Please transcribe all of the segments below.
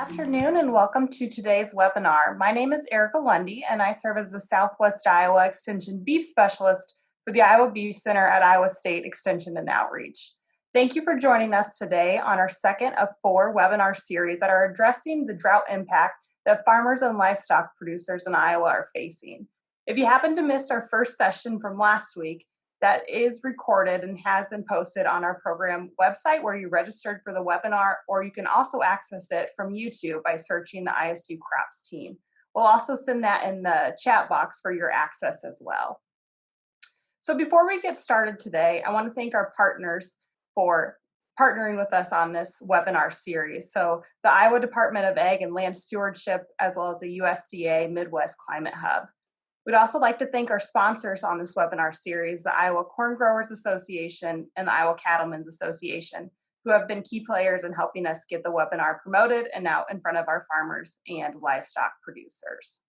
afternoon and welcome to today's webinar. My name is Erica Lundy and I serve as the Southwest Iowa Extension Beef Specialist for the Iowa Beef Center at Iowa State Extension and Outreach. Thank you for joining us today on our second of 4 webinar series that are addressing the drought impact that farmers and livestock producers in Iowa are facing. If you happen to miss our first session from last week, that is recorded and has been posted on our program website where you registered for the webinar, or you can also access it from YouTube by searching the ISU Crops team. We'll also send that in the chat box for your access as well. So before we get started today, I want to thank our partners for partnering with us on this webinar series. So the Iowa Department of Ag and Land Stewardship, as well as the USDA Midwest Climate Hub. We'd also like to thank our sponsors on this webinar series, the Iowa Corn Growers Association and the Iowa Cattlemen's Association, who have been key players in helping us get the webinar promoted and out in front of our farmers and livestock producers.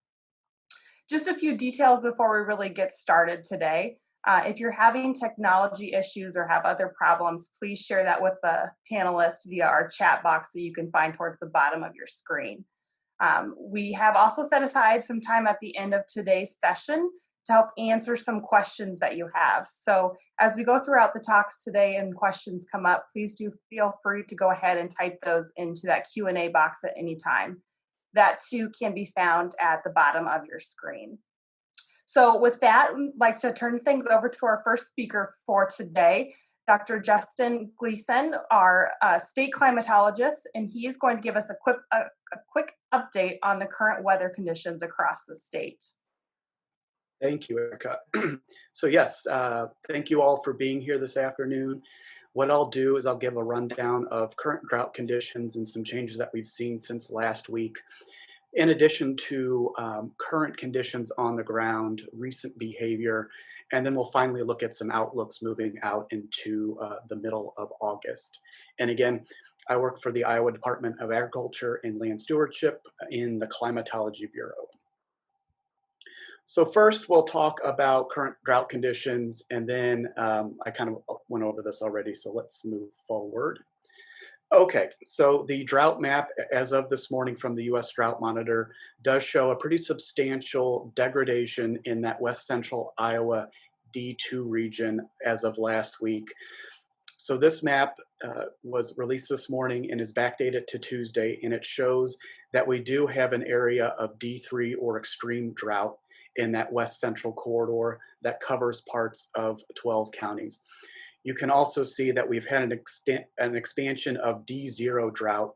Just a few details before we really get started today. If you're having technology issues or have other problems, please share that with the panelists via our chat box that you can find towards the bottom of your screen. We have also set aside some time at the end of today's session to help answer some questions that you have. So as we go throughout the talks today and questions come up, please do feel free to go ahead and type those into that Q&A box at any time. That too can be found at the bottom of your screen. So with that, I'd like to turn things over to our first speaker for today, Dr. Justin Gleason, our state climatologist, and he is going to give us a quick update on the current weather conditions across the state. Thank you, Erica. So yes, thank you all for being here this afternoon. What I'll do is I'll give a rundown of current drought conditions and some changes that we've seen since last week, in addition to current conditions on the ground, recent behavior, and then we'll finally look at some outlooks moving out into the middle of August. And again, I work for the Iowa Department of Agriculture and Land Stewardship in the Climatology Bureau. So first, we'll talk about current drought conditions, and then I kind of went over this already, so let's move forward. Okay, so the drought map as of this morning from the U.S. Drought Monitor does show a pretty substantial degradation in that west central Iowa D2 region as of last week. So this map was released this morning and is backdated to Tuesday, and it shows that we do have an area of D3 or extreme drought in that west central corridor that covers parts of 12 counties. You can also see that we've had an expansion of D0 drought,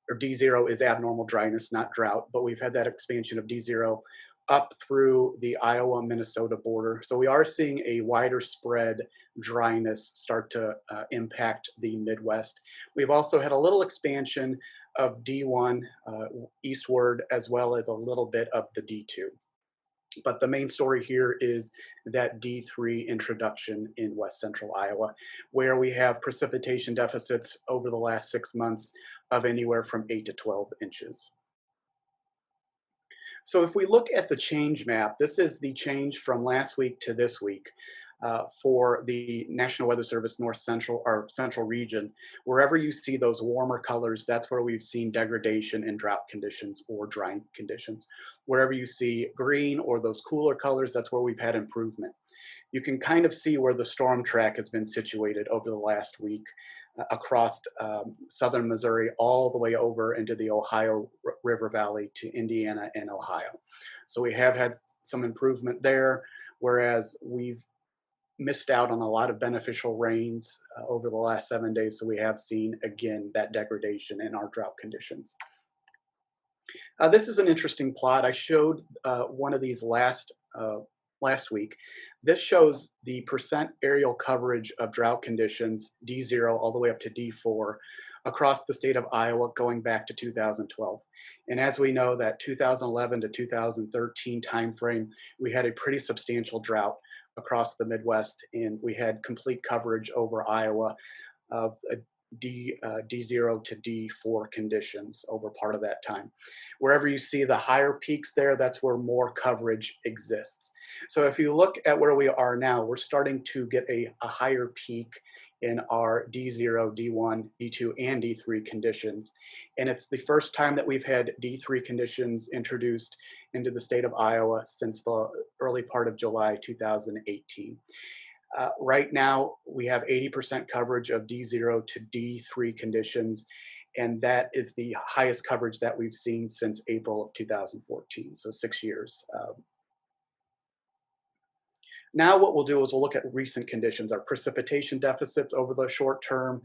or D0 is abnormal dryness, not drought, but we've had that expansion of D0 up through the Iowa-Minnesota border. So we are seeing a wider spread dryness start to impact the Midwest. We've also had a little expansion of D1 eastward, as well as a little bit of the D2. But the main story here is that D3 introduction in west central Iowa, where we have precipitation deficits over the last 6 months of anywhere from 8 to 12 inches. So if we look at the change map, this is the change from last week to this week for the National Weather Service North Central or Central region. Wherever you see those warmer colors, that's where we've seen degradation in drought conditions or drying conditions. Wherever you see green or those cooler colors, that's where we've had improvement. You can kind of see where the storm track has been situated over the last week across southern Missouri all the way over into the Ohio River Valley to Indiana and Ohio. So we have had some improvement there, whereas we've missed out on a lot of beneficial rains over the last 7 days. So we have seen, again, that degradation in our drought conditions. This is an interesting plot. I showed one of these last week. This shows the percent aerial coverage of drought conditions, D0 all the way up to D4, across the state of Iowa going back to 2012. And as we know, that 2011 to 2013 timeframe, we had a pretty substantial drought across the Midwest, and we had complete coverage over Iowa of D0 to D4 conditions over part of that time. Wherever you see the higher peaks there, that's where more coverage exists. So if you look at where we are now, we're starting to get a higher peak in our D0, D1, D2, and D3 conditions. And it's the first time that we've had D3 conditions introduced into the state of Iowa since the early part of July 2018. Right now, we have 80% coverage of D0 to D3 conditions, and that is the highest coverage that we've seen since April of 2014, so 6 years. Now what we'll do is we'll look at recent conditions, our precipitation deficits over the short term,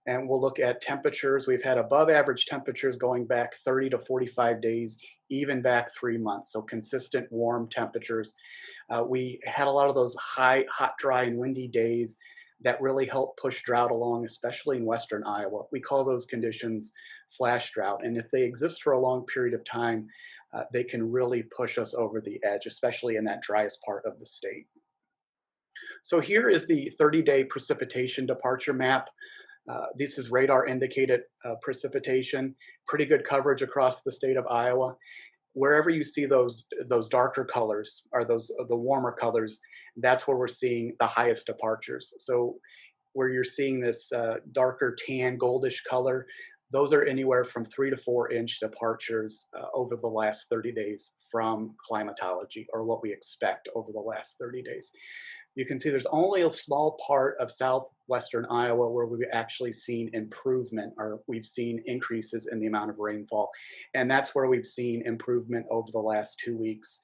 and we'll look at temperatures. We've had above average temperatures going back 30 to 45 days, even back 3 months, so consistent warm temperatures. We had a lot of those high, hot, dry, and windy days that really help push drought along, especially in western Iowa. We call those conditions flash drought, and if they exist for a long period of time, they can really push us over the edge, especially in that driest part of the state. So here is the 30-day precipitation departure map. This is radar indicated precipitation, pretty good coverage across the state of Iowa. Wherever you see those darker colors, or the warmer colors, that's where we're seeing the highest departures. So where you're seeing this darker tan goldish color, those are anywhere from 3 to 4 inch departures over the last 30 days from climatology, or what we expect over the last 30 days. You can see there's only a small part of southwestern Iowa where we've actually seen improvement, or we've seen increases in the amount of rainfall. And that's where we've seen improvement over the last 2 weeks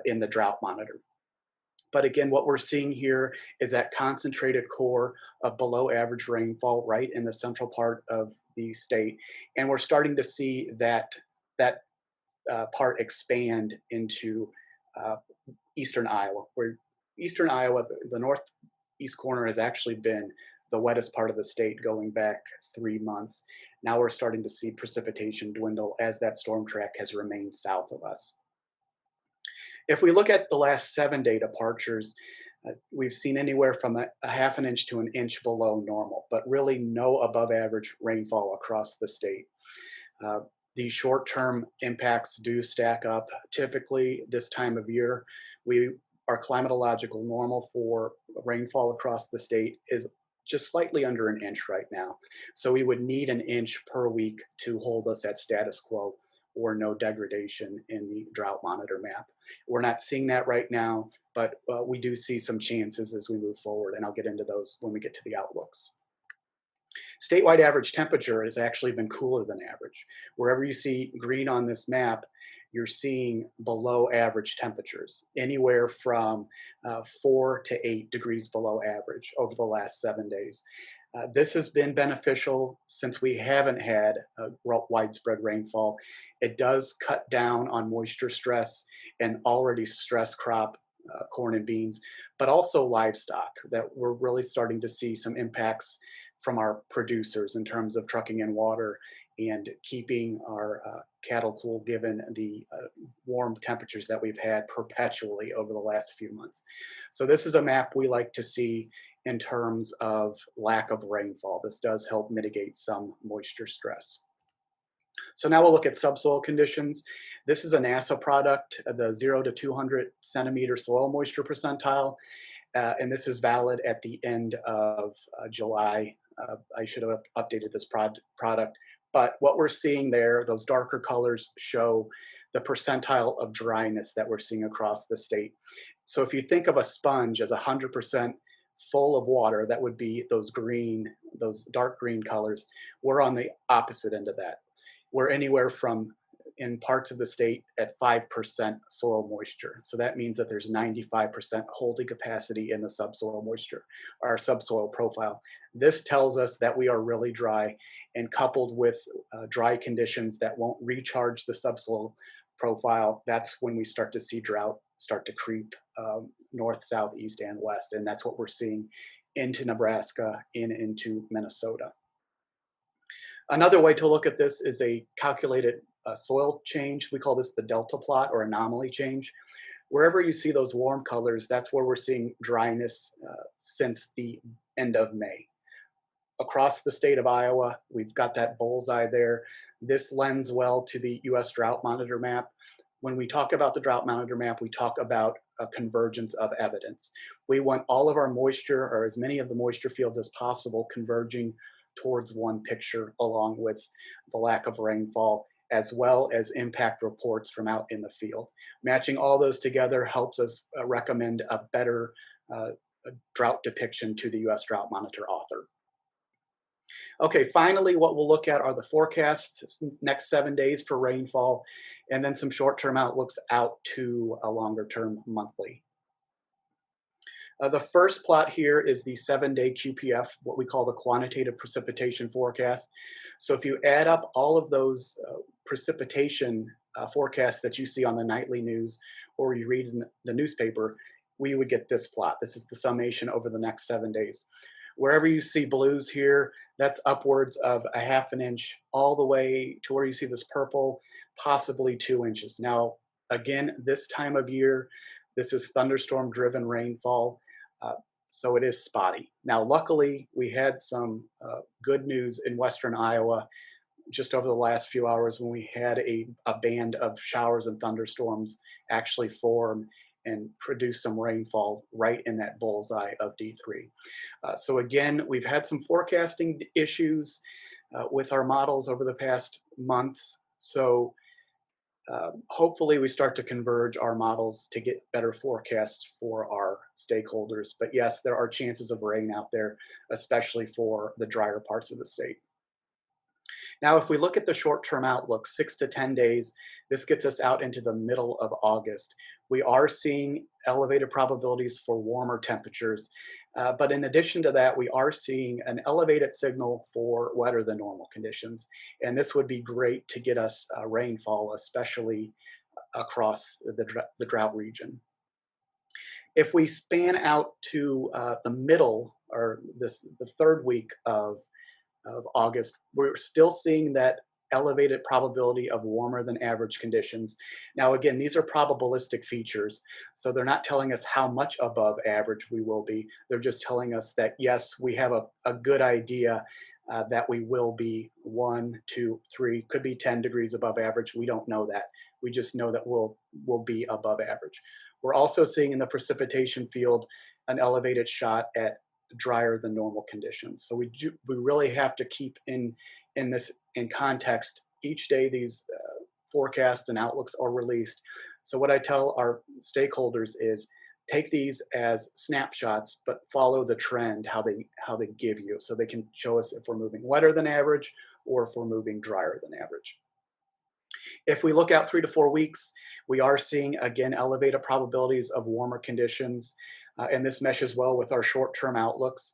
in the drought monitor. But again, what we're seeing here is that concentrated core of below average rainfall right in the central part of the state. And we're starting to see that part expand into eastern Iowa, where eastern Iowa, the northeast corner, has actually been the wettest part of the state going back 3 months. Now we're starting to see precipitation dwindle as that storm track has remained south of us. If we look at the last 7-day departures, we've seen anywhere from a half an inch to an inch below normal, but really no above average rainfall across the state. The short-term impacts do stack up. Typically, this time of year, our climatological normal for rainfall across the state is just slightly under an inch right now. So we would need an inch per week to hold us at status quo, or no degradation in the drought monitor map. We're not seeing that right now, but we do see some chances as we move forward, and I'll get into those when we get to the outlooks. Statewide average temperature has actually been cooler than average. Wherever you see green on this map, you're seeing below average temperatures, anywhere from 4 to 8 degrees below average over the last 7 days. This has been beneficial since we haven't had widespread rainfall. It does cut down on moisture stress and already stressed crop corn and beans, but also livestock, that we're really starting to see some impacts from our producers in terms of trucking in water and keeping our cattle cool, given the warm temperatures that we've had perpetually over the last few months. So this is a map we like to see in terms of lack of rainfall. This does help mitigate some moisture stress. So now we'll look at subsoil conditions. This is a NASA product, the 0 to 200 centimeter soil moisture percentile, and this is valid at the end of July. I should have updated this product, but what we're seeing there, those darker colors show the percentile of dryness that we're seeing across the state. So if you think of a sponge as 100% full of water, that would be those dark green colors. We're on the opposite end of that. We're anywhere from, in parts of the state, at 5% soil moisture. So that means that there's 95% holding capacity in the subsoil moisture, our subsoil profile. This tells us that we are really dry, and coupled with dry conditions that won't recharge the subsoil profile, that's when we start to see drought start to creep north, south, east, and west. And that's what we're seeing into Nebraska and into Minnesota. Another way to look at this is a calculated soil change. We call this the delta plot, or anomaly change. Wherever you see those warm colors, that's where we're seeing dryness since the end of May. Across the state of Iowa, we've got that bullseye there. This lends well to the US Drought Monitor map. When we talk about the Drought Monitor map, we talk about a convergence of evidence. We want all of our moisture, or as many of the moisture fields as possible, converging towards one picture, along with the lack of rainfall, as well as impact reports from out in the field. Matching all those together helps us recommend a better drought depiction to the U.S. Drought Monitor author. Okay, finally, what we'll look at are the forecasts next 7 days for rainfall, and then some short-term outlooks out to a longer-term monthly. The first plot here is the 7-day QPF, what we call the quantitative precipitation forecast. So if you add up all of those precipitation forecasts that you see on the nightly news or you read in the newspaper, we would get this plot. This is the summation over the next 7 days. Wherever you see blues here, that's upwards of a ½ inch, all the way to where you see this purple, possibly 2 inches. Now, again, this time of year, this is thunderstorm-driven rainfall, so it is spotty. Now, luckily, we had some good news in western Iowa just over the last few hours when we had a band of showers and thunderstorms actually form and produce some rainfall right in that bullseye of D3. So again, we've had some forecasting issues with our models over the past months. So hopefully we start to converge our models to get better forecasts for our stakeholders. But yes, there are chances of rain out there, especially for the drier parts of the state. Now, if we look at the short-term outlook, 6 to 10 days, this gets us out into the middle of August. We are seeing elevated probabilities for warmer temperatures, but in addition to that, we are seeing an elevated signal for wetter than normal conditions, and this would be great to get us rainfall, especially across the drought region. If we span out to the middle, or the third week of August, we're still seeing that elevated probability of warmer than average conditions. Now, again, these are probabilistic features, so they're not telling us how much above average we will be. They're just telling us that, yes, we have a good idea that we will be 1, 2, 3, could be 10 degrees above average. We don't know that. We just know that we'll be above average. We're also seeing in the precipitation field an elevated shot at drier than normal conditions. So we really have to keep in context each day these forecasts and outlooks are released. So what I tell our stakeholders is take these as snapshots, but follow the trend, how they give you, so they can show us if we're moving wetter than average or if we're moving drier than average. If we look out 3 to 4 weeks, we are seeing, again, elevated probabilities of warmer conditions, and this meshes well with our short-term outlooks.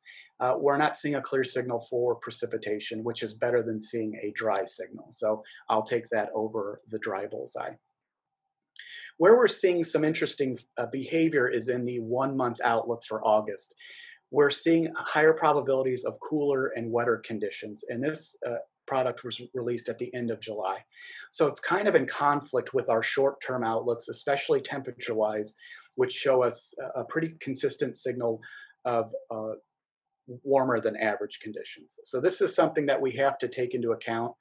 We're not seeing a clear signal for precipitation, which is better than seeing a dry signal. So I'll take that over the dry bullseye. Where we're seeing some interesting behavior is in the 1-month outlook for August. We're seeing higher probabilities of cooler and wetter conditions, and this product was released at the end of July. So it's kind of in conflict with our short-term outlooks, especially temperature-wise, which show us a pretty consistent signal of warmer than average conditions. So this is something that we have to take into account.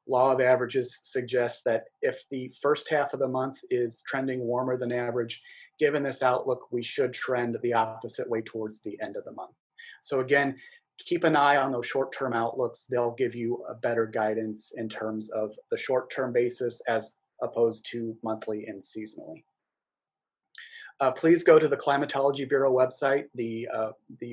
Law of averages suggests that if the first half of the month is trending warmer than average, given this outlook, we should trend the opposite way towards the end of the month. So again, keep an eye on those short-term outlooks. They'll give you a better guidance in terms of the short-term basis as opposed to monthly and seasonally. Please go to the Climatology Bureau website. The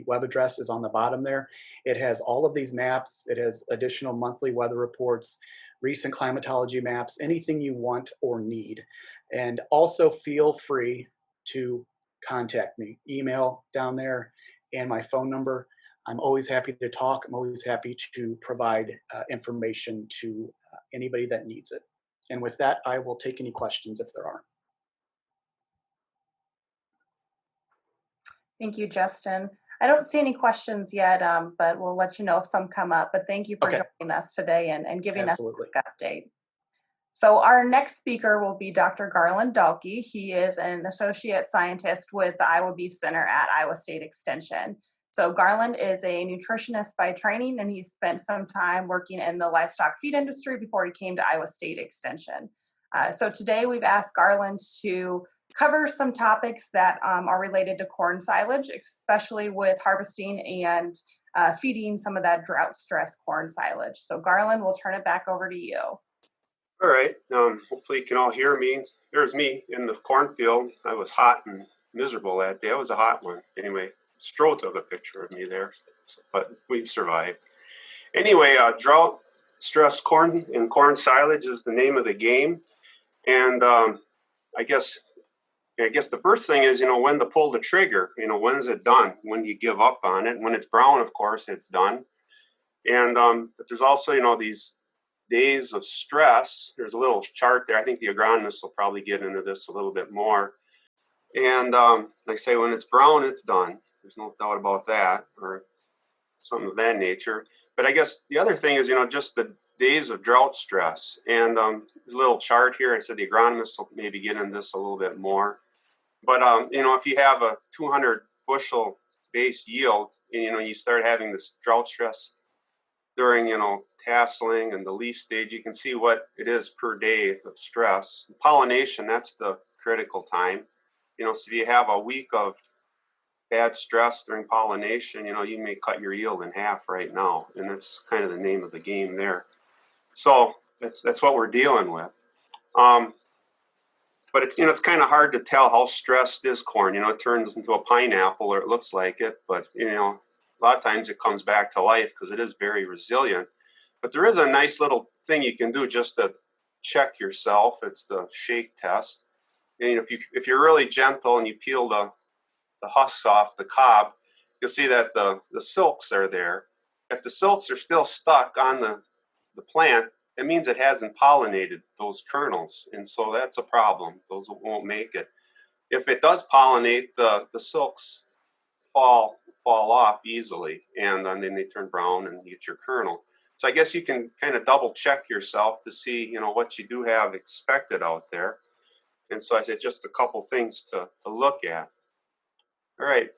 web address is on the bottom there. It has all of these maps. It has additional monthly weather reports, recent climatology maps, anything you want or need. And also feel free to contact me. Email down there and my phone number. I'm always happy to talk. I'm always happy to provide information to anybody that needs it. And with that, I will take any questions if there are. Thank you, Justin. I don't see any questions yet, but we'll let you know if some come up. But thank you for joining us today and giving us a quick update. So our next speaker will be Dr. Garland Dalkey. He is an associate scientist with the Iowa Beef Center at Iowa State Extension. So Garland is a nutritionist by training, and he spent some time working in the livestock feed industry before he came to Iowa State Extension. So today we've asked Garland to cover some topics that are related to corn silage, especially with harvesting and feeding some of that drought stress corn silage. So Garland, we'll turn it back over to you. All right. Hopefully you can all hear me. There's me in the cornfield. I was hot and miserable that day. It was a hot one. Anyway, Stroh took a picture of me there, but we survived. Anyway, drought stress corn and corn silage is the name of the game. And I guess the first thing is, when to pull the trigger. When is it done? When do you give up on it? When it's brown, of course, it's done. And but there's also, these days of stress. There's a little chart there. I think the agronomists will probably get into this a little bit more. And like I say, when it's brown, it's done. There's no doubt about that, or something of that nature. But I guess the other thing is, just the days of drought stress. And there's a little chart here. I said the agronomists will maybe get into this a little bit more. But, if you have a 200 bushel base yield, and you start having this drought stress during, tasseling and the leaf stage, you can see what it is per day of stress. Pollination, that's the critical time. So if you have a week of bad stress during pollination, you may cut your yield in half right now. And that's kind of the name of the game there. So that's what we're dealing with. But it's kind of hard to tell how stressed is corn. It turns into a pineapple, or it looks like it, but a lot of times it comes back to life because it is very resilient. But there is a nice little thing you can do just to check yourself. It's the shake test. And if you're really gentle and you peel the husks off the cob, you'll see that the silks are there. If the silks are still stuck on the plant, it means it hasn't pollinated those kernels, and so that's a problem. Those won't make it. If it does pollinate, the silks fall off easily, and then they turn brown and you get your kernel. So I guess you can kind of double check yourself to see, what you do have expected out there. And so I said just a couple things to look at. All right.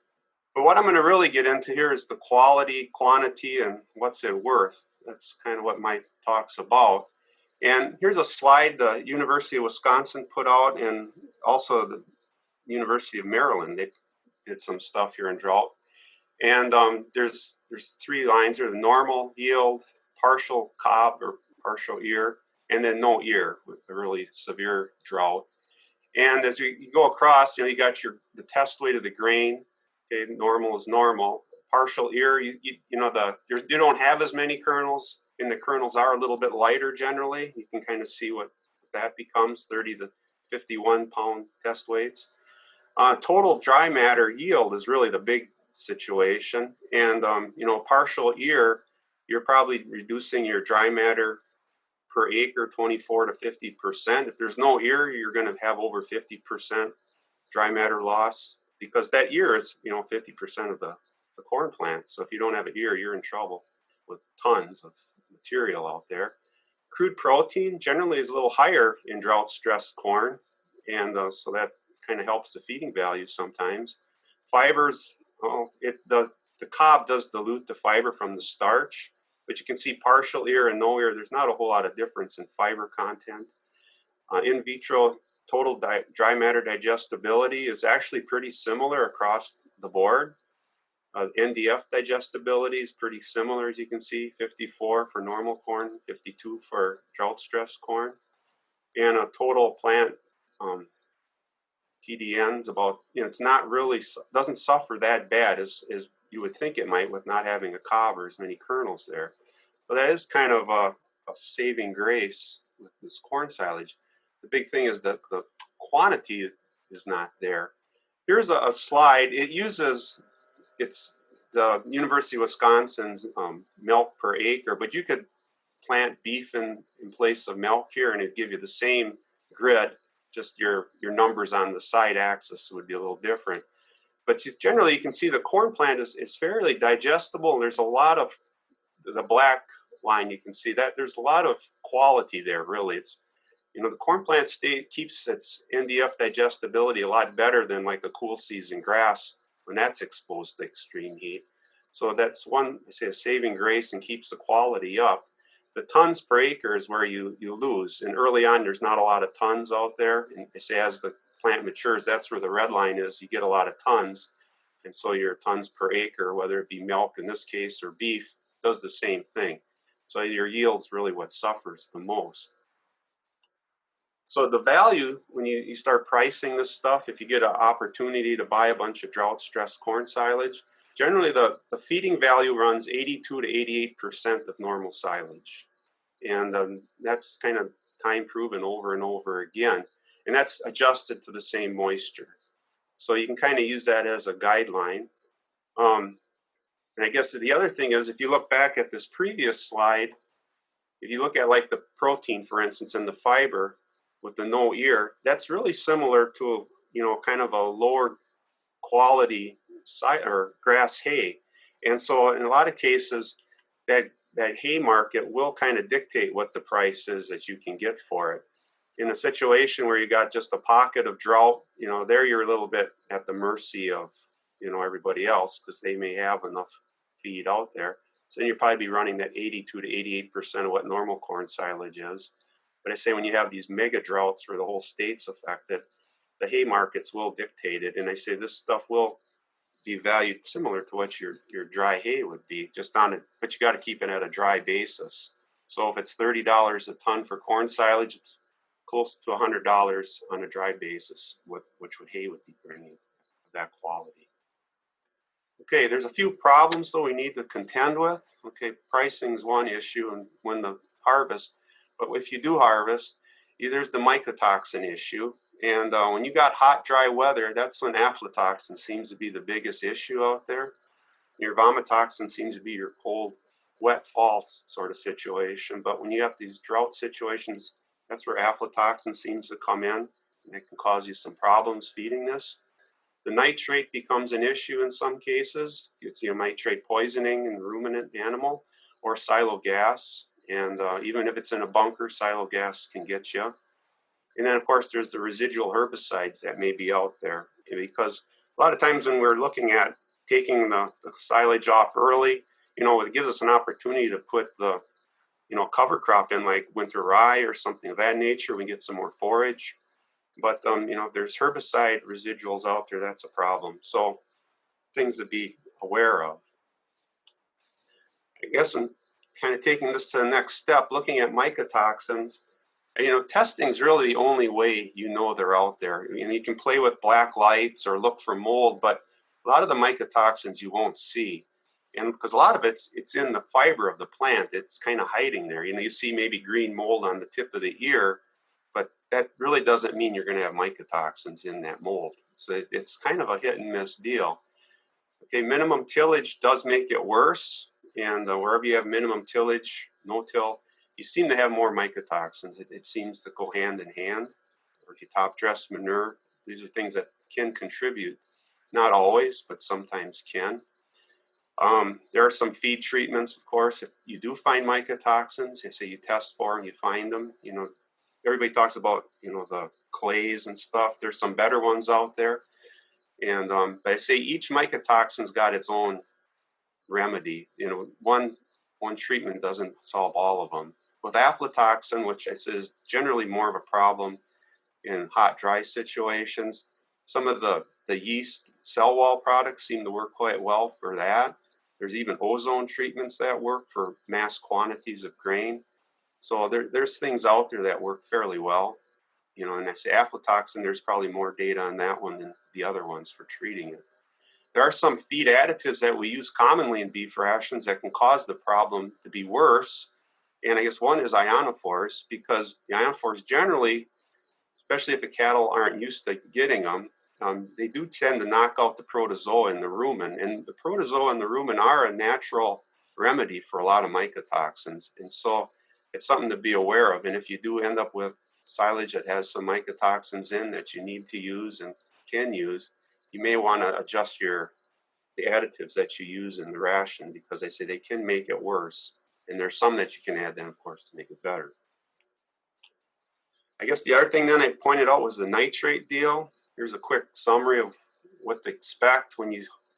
But what I'm going to really get into here is the quality, quantity, and what's it worth. That's kind of what my talk's about. And here's a slide the University of Wisconsin put out, and also the University of Maryland. They did some stuff here in drought. And there's 3 lines here: the normal yield, partial cob or partial ear, and then no ear with a really severe drought. And as you go across, you got the test weight of the grain. Okay, normal is normal. Partial ear, you don't have as many kernels, and the kernels are a little bit lighter generally. You can kind of see what that becomes, 30 to 51 pound test weights. Total dry matter yield is really the big situation. And, partial ear, you're probably reducing your dry matter per acre 24 to 50%. If there's no ear, you're going to have over 50% dry matter loss, because that ear is 50% of the corn plant. So if you don't have an ear, you're in trouble with tons of material out there. Crude protein generally is a little higher in drought stressed corn, and so that kind of helps the feeding value sometimes. Fibers, the cob does dilute the fiber from the starch, but you can see partial ear and no ear, there's not a whole lot of difference in fiber content. In vitro total dry matter digestibility is actually pretty similar across the board. NDF digestibility is pretty similar, as you can see, 54 for normal corn, 52 for drought stress corn. And a total plant TDN is about, it's not really, doesn't suffer that bad as you would think it might with not having a cob or as many kernels there. But that is kind of a saving grace with this corn silage. The big thing is that the quantity is not there. Here's a slide. It's the University of Wisconsin's milk per acre, but you could plant beef in place of milk here and it'd give you the same grid, just your numbers on the side axis would be a little different. But generally you can see the corn plant is fairly digestible, and there's a lot of the black line, you can see that there's a lot of quality there, really. It's the corn plant keeps its NDF digestibility a lot better than like a cool season grass when that's exposed to extreme heat. So that's one, I say, a saving grace and keeps the quality up. The tons per acre is where you lose. And early on, there's not a lot of tons out there. And I say as the plant matures, that's where the red line is. You get a lot of tons. And so your tons per acre, whether it be milk in this case or beef, does the same thing. So your yield's really what suffers the most. So the value, when you start pricing this stuff, if you get an opportunity to buy a bunch of drought stress corn silage, generally the feeding value runs 82 to 88% of normal silage. And that's kind of time proven over and over again. And that's adjusted to the same moisture. So you can kind of use that as a guideline. And I guess the other thing is, if you look back at this previous slide, if you look at like the protein, for instance, and the fiber with the no ear, that's really similar to, kind of a lower quality or grass hay. And so in a lot of cases, that hay market will kind of dictate what the price is that you can get for it. In a situation where you got just a pocket of drought, there you're a little bit at the mercy of, everybody else, because they may have enough feed out there. So then you'll probably be running that 82 to 88% of what normal corn silage is. But I say when you have these mega droughts where the whole state's affected, the hay markets will dictate it. And I say this stuff will be valued similar to what your dry hay would be, but you got to keep it at a dry basis. So if it's $30 a ton for corn silage, it's close to $100 on a dry basis, which hay would be bringing of that quality. Okay, there's a few problems though we need to contend with. Okay, pricing is one issue, and when the harvest, but if you do harvest, there's the mycotoxin issue. And when you got hot, dry weather, that's when aflatoxin seems to be the biggest issue out there. Your vomitoxin seems to be your cold, wet fall sort of situation. But when you have these drought situations, that's where aflatoxin seems to come in. And it can cause you some problems feeding this. The nitrate becomes an issue in some cases. It's nitrate poisoning in ruminant animal or silo gas. And even if it's in a bunker, silo gas can get you. And then, of course, there's the residual herbicides that may be out there. Because a lot of times when we're looking at taking the silage off early, it gives us an opportunity to put the, cover crop in, like winter rye or something of that nature. We get some more forage. But, if there's herbicide residuals out there, that's a problem. So things to be aware of. I guess I'm kind of taking this to the next step, looking at mycotoxins. Testing is really the only way they're out there. And you can play with black lights or look for mold, but a lot of the mycotoxins you won't see. And because a lot of it's in the fiber of the plant, it's kind of hiding there. You see maybe green mold on the tip of the ear, but that really doesn't mean you're going to have mycotoxins in that mold. So it's kind of a hit and miss deal. Okay, minimum tillage does make it worse. And wherever you have minimum tillage, no-till, you seem to have more mycotoxins. It seems to go hand in hand. Or if you top dress manure, these are things that can contribute. Not always, but sometimes can. There are some feed treatments, of course. If you do find mycotoxins, they say you test for them, you find them. Everybody talks about, the clays and stuff. There's some better ones out there. And but I say each mycotoxin's got its own remedy. One treatment doesn't solve all of them. With aflatoxin, which I say is generally more of a problem in hot, dry situations, some of the yeast cell wall products seem to work quite well for that. There's even ozone treatments that work for mass quantities of grain. So there's things out there that work fairly well. And I say aflatoxin, there's probably more data on that one than the other ones for treating it. There are some feed additives that we use commonly in beef rations that can cause the problem to be worse. And I guess one is ionophores, because the ionophores generally, especially if the cattle aren't used to getting them, they do tend to knock out the protozoa in the rumen. And the protozoa in the rumen are a natural remedy for a lot of mycotoxins. And so it's something to be aware of. And if you do end up with silage that has some mycotoxins in that you need to use and can use, you may want to adjust the additives that you use in the ration, because they say they can make it worse. And there's some that you can add then, of course, to make it better. I guess the other thing then I pointed out was the nitrate deal. Here's a quick summary of what to expect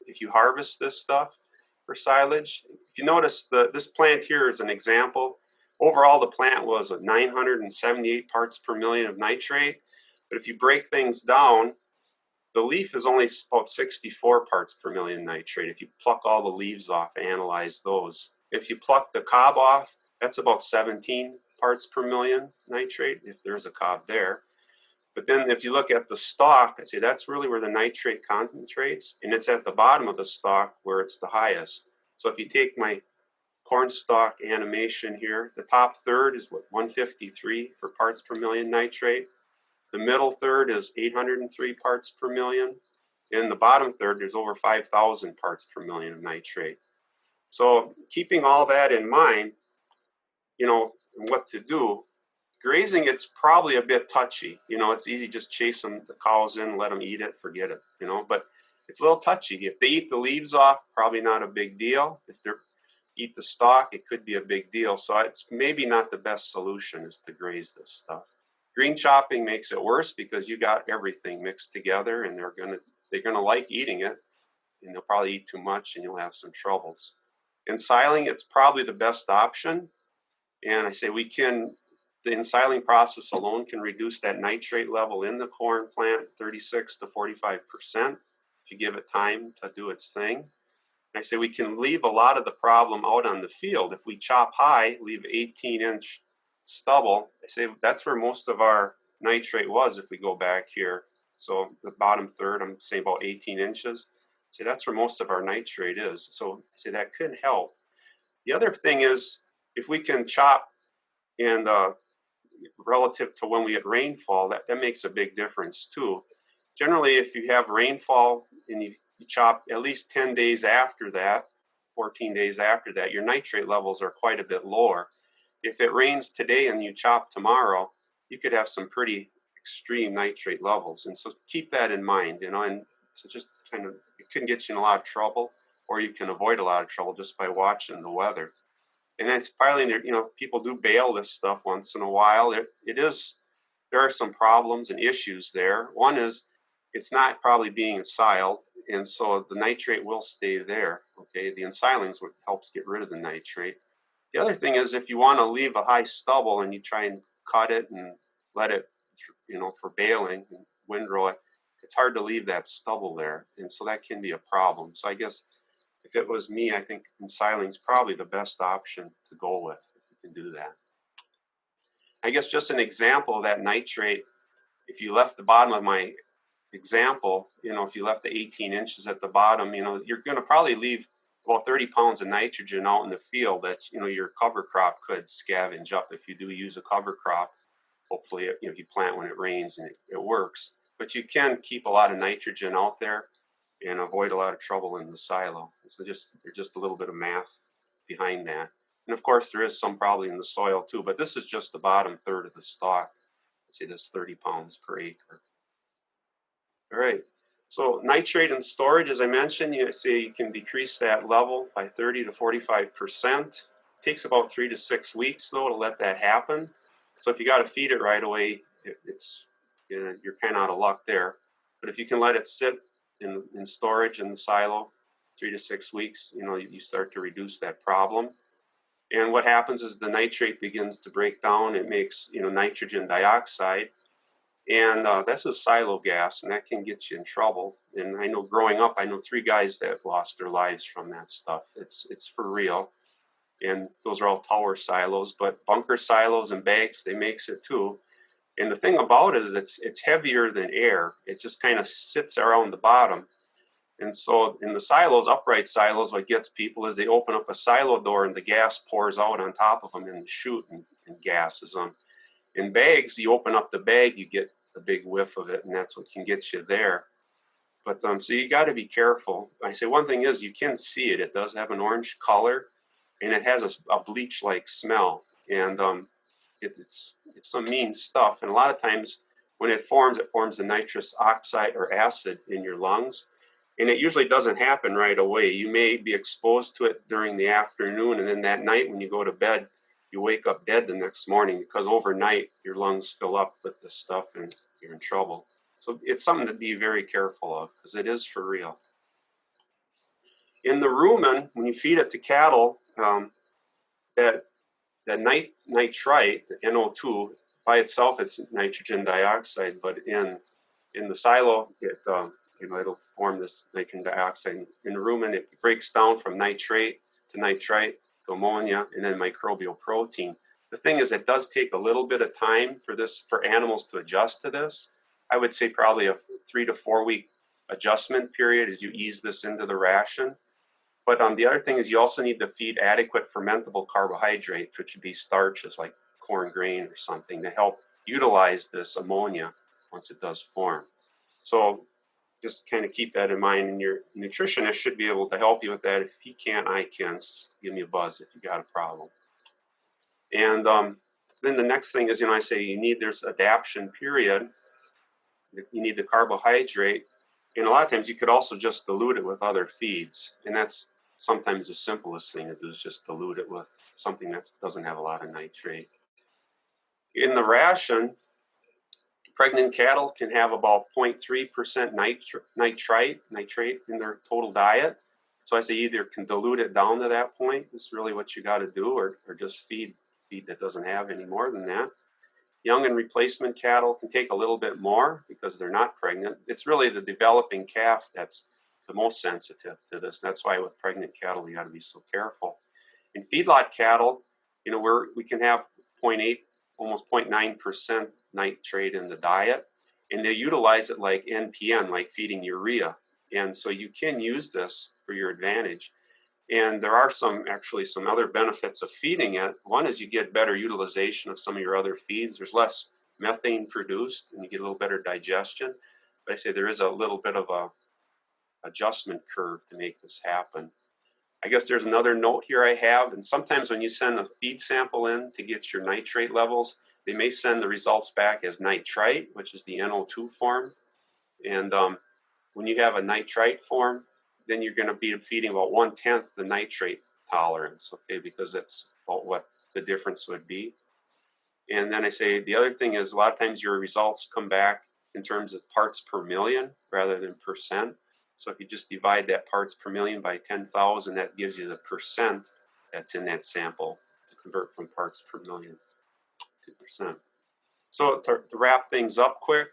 if you harvest this stuff for silage. If you notice, this plant here is an example. Overall, the plant was 978 parts per million of nitrate. But if you break things down, the leaf is only about 64 parts per million nitrate. If you pluck all the leaves off, analyze those. If you pluck the cob off, that's about 17 parts per million nitrate, if there's a cob there. But then if you look at the stalk, I say that's really where the nitrate concentrates, and it's at the bottom of the stalk where it's the highest. So if you take my corn stalk animation here, the top third is what, 153 for parts per million nitrate. The middle third is 803 parts per million. In the bottom third, there's over 5,000 parts per million of nitrate. So keeping all that in mind, you know, what to do, grazing, it's probably a bit touchy. You know, it's easy just chase the cows in, let them eat it, forget it, you know, but it's a little touchy. If they eat the leaves off, probably not a big deal. If they eat the stalk, it could be a big deal. So it's maybe not the best solution is to graze this stuff. Green chopping makes it worse because you got everything mixed together, and they're gonna like eating it, and they'll probably eat too much, and you'll have some troubles. Ensiling, it's probably the best option, and I say the ensiling process alone can reduce that nitrate level in the corn plant 36 to 45% if you give it time to do its thing. I say we can leave a lot of the problem out on the field. If we chop high, leave 18-inch stubble, I say that's where most of our nitrate was if we go back here. So the bottom third, I'm saying about 18 inches. So that's where most of our nitrate is. So I say that could help. The other thing is if we can chop and relative to when we get rainfall, that makes a big difference too. Generally, if you have rainfall and you chop at least 10 days after that, 14 days after that, your nitrate levels are quite a bit lower. If it rains today and you chop tomorrow, you could have some pretty extreme nitrate levels. And so keep that in mind, you know, and so just kind of, it can get you in a lot of trouble, or you can avoid a lot of trouble just by watching the weather. And then finally, you know, people do bale this stuff once in a while. There are some problems and issues there. One is it's not probably being ensiled, and so the nitrate will stay there. Okay, the ensiling is what helps get rid of the nitrate. The other thing is if you want to leave a high stubble and you try and cut it and let it, you know, for baling and windrow it, it's hard to leave that stubble there, and so that can be a problem. So I guess if it was me, I think ensiling is probably the best option to go with if you can do that. I guess just an example of that nitrate, if you left the bottom of my example, you know, if you left the 18 inches at the bottom, you know, you're going to probably leave about 30 pounds of nitrogen out in the field that, you know, your cover crop could scavenge up if you do use a cover crop. Hopefully, you know, if you plant when it rains and it works. But you can keep a lot of nitrogen out there and avoid a lot of trouble in the silo. So there's just a little bit of math behind that. And of course, there is some probably in the soil too, but this is just the bottom third of the stalk. Let's see, this 30 pounds per acre. All right, so nitrate and storage, as I mentioned, you see you can decrease that level by 30 to 45%. It takes about 3 to 6 weeks though to let that happen. So if you got to feed it right away, you're kind of out of luck there. But if you can let it sit in storage in the silo 3 to 6 weeks, you know, you start to reduce that problem. And what happens is the nitrate begins to break down. It makes, you know, nitrogen dioxide. And that's a silo gas, and that can get you in trouble. And I know growing up, I know 3 guys that lost their lives from that stuff. It's for real. And those are all tower silos, but bunker silos and bags, they makes it too. And the thing about it is it's heavier than air. It just kind of sits around the bottom. And so in the silos, upright silos, what gets people is they open up a silo door and the gas pours out on top of them in the chute and gases them. In bags, you open up the bag, you get a big whiff of it, and that's what can get you there. But so you got to be careful. I say one thing is you can see it. It does have an orange color, and it has a bleach-like smell. And it's some mean stuff. And a lot of times when it forms the nitrous oxide or acid in your lungs. And it usually doesn't happen right away. You may be exposed to it during the afternoon, and then that night when you go to bed, you wake up dead the next morning because overnight your lungs fill up with this stuff and you're in trouble. So it's something to be very careful of because it is for real. In the rumen, when you feed it to cattle, that nitrite, the NO2, by itself, it's nitrogen dioxide, but in the silo, it'll form this nitrogen dioxide. In the rumen, it breaks down from nitrate to nitrite to ammonia, and then microbial protein. The thing is, it does take a little bit of time for animals to adjust to this. I would say probably a 3 to 4 week adjustment period as you ease this into the ration. But the other thing is you also need to feed adequate fermentable carbohydrate, which would be starches like corn grain or something, to help utilize this ammonia once it does form. So just kind of keep that in mind, and your nutritionist should be able to help you with that. If he can't, I can. So just give me a buzz if you got a problem. And then the next thing is, I say there's adaptation period. You need the carbohydrate. And a lot of times you could also just dilute it with other feeds. And that's sometimes the simplest thing to do, is just dilute it with something that doesn't have a lot of nitrate. In the ration, pregnant cattle can have about 0.3% nitrate in their total diet. So I say either can dilute it down to that point, is really what you got to do, or just feed that doesn't have any more than that. Young and replacement cattle can take a little bit more because they're not pregnant. It's really the developing calf that's the most sensitive to this. That's why with pregnant cattle, you got to be so careful. In feedlot cattle, we can have 0.8, almost 0.9% nitrate in the diet, and they utilize it like NPN, like feeding urea. And so you can use this for your advantage. And there are some other benefits of feeding it. One is you get better utilization of some of your other feeds. There's less methane produced, and you get a little better digestion. But I say there is a little bit of a adjustment curve to make this happen. I guess there's another note here I have, and sometimes when you send a feed sample in to get your nitrate levels, they may send the results back as nitrite, which is the NO2 form. And when you have a nitrite form, then you're going to be feeding about 1/10 the nitrate tolerance, okay, because that's about what the difference would be. And then I say the other thing is a lot of times your results come back in terms of parts per million rather than percent. So if you just divide that parts per million by 10,000, that gives you the percent that's in that sample to convert from parts per million to percent. So to wrap things up quick,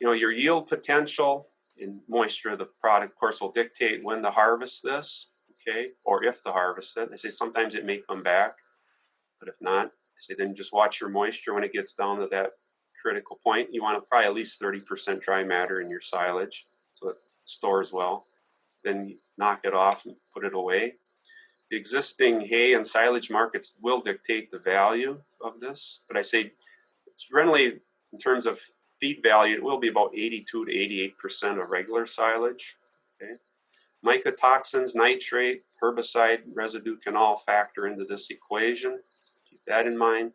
your yield potential and moisture of the product, of course, will dictate when to harvest this, okay, or if to harvest it. I say sometimes it may come back, but if not, I say then just watch your moisture when it gets down to that critical point. You want to probably at least 30% dry matter in your silage so it stores well. Then you knock it off and put it away. The existing hay and silage markets will dictate the value of this, but I say it's generally, in terms of feed value, it will be about 82 to 88% of regular silage. Okay. Mycotoxins, nitrate, herbicide residue can all factor into this equation. Keep that in mind.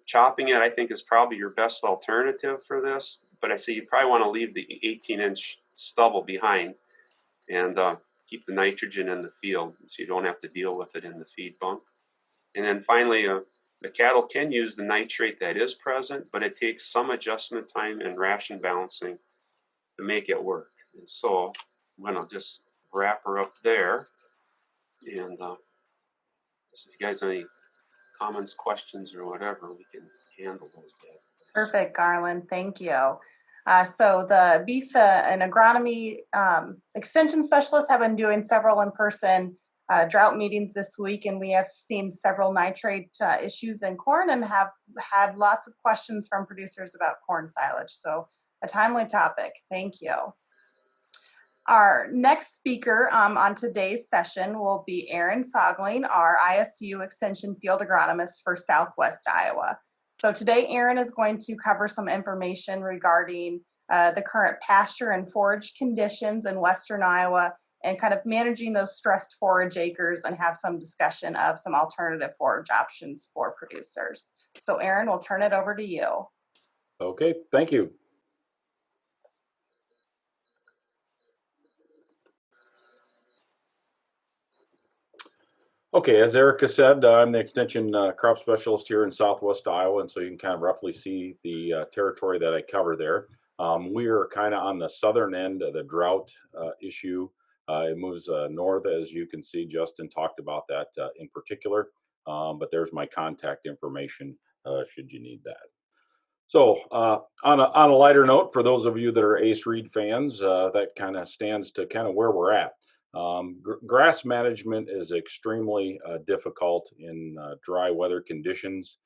Chopping it, I think, is probably your best alternative for this, but I say you probably want to leave the 18-inch stubble behind and keep the nitrogen in the field so you don't have to deal with it in the feed bunk. And then finally, the cattle can use the nitrate that is present, but it takes some adjustment time and ration balancing to make it work. And so I'm going to just wrap her up there. And if you guys have any comments, questions, or whatever, we can handle those. Perfect, Garland. Thank you. So the beef and agronomy extension specialists have been doing several in-person drought meetings this week, and we have seen several nitrate issues in corn and have had lots of questions from producers about corn silage. So a timely topic. Thank you. Our next speaker on today's session will be Aaron Sogling, our ISU Extension Field Agronomist for Southwest Iowa. So today, Aaron is going to cover some information regarding the current pasture and forage conditions in Western Iowa and kind of managing those stressed forage acres, and have some discussion of some alternative forage options for producers. So Aaron, we'll turn it over to you. Okay, thank you. Okay, as Erica said, I'm the extension crop specialist here in Southwest Iowa, and so you can kind of roughly see the territory that I cover there. We are kind of on the southern end of the drought issue. It moves north, as you can see. Justin talked about that in particular, but there's my contact information should you need that. So on a lighter note, for those of you that are Ace Reed fans, that kind of stands to kind of where we're at. Grass management is extremely difficult in dry weather conditions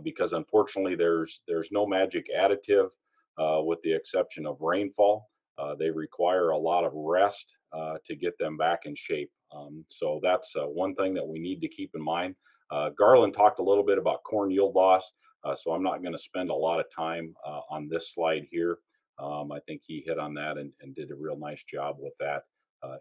because unfortunately there's no magic additive with the exception of rainfall. They require a lot of rest to get them back in shape. So that's one thing that we need to keep in mind. Garland talked a little bit about corn yield loss. So I'm not going to spend a lot of time on this slide here. I think he hit on that and did a real nice job with that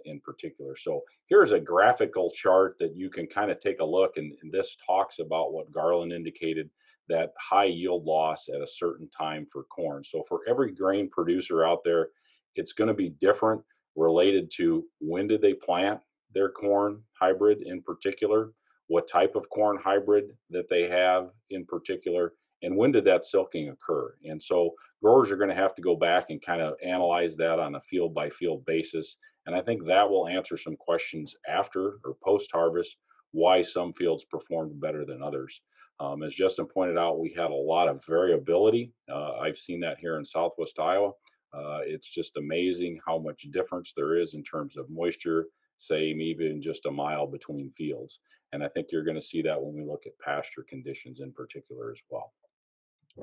in particular. So here's a graphical chart that you can kind of take a look, and this talks about what Garland indicated, that high yield loss at a certain time for corn. So for every grain producer out there, it's going to be different related to when did they plant their corn hybrid in particular, what type of corn hybrid that they have in particular, and when did that silking occur. And so growers are going to have to go back and kind of analyze that on a field by field basis. And I think that will answer some questions after or post harvest, why some fields performed better than others. As Justin pointed out, we had a lot of variability. I've seen that here in Southwest Iowa. It's just amazing how much difference there is in terms of moisture, say even just a mile between fields. And I think you're going to see that when we look at pasture conditions in particular as well.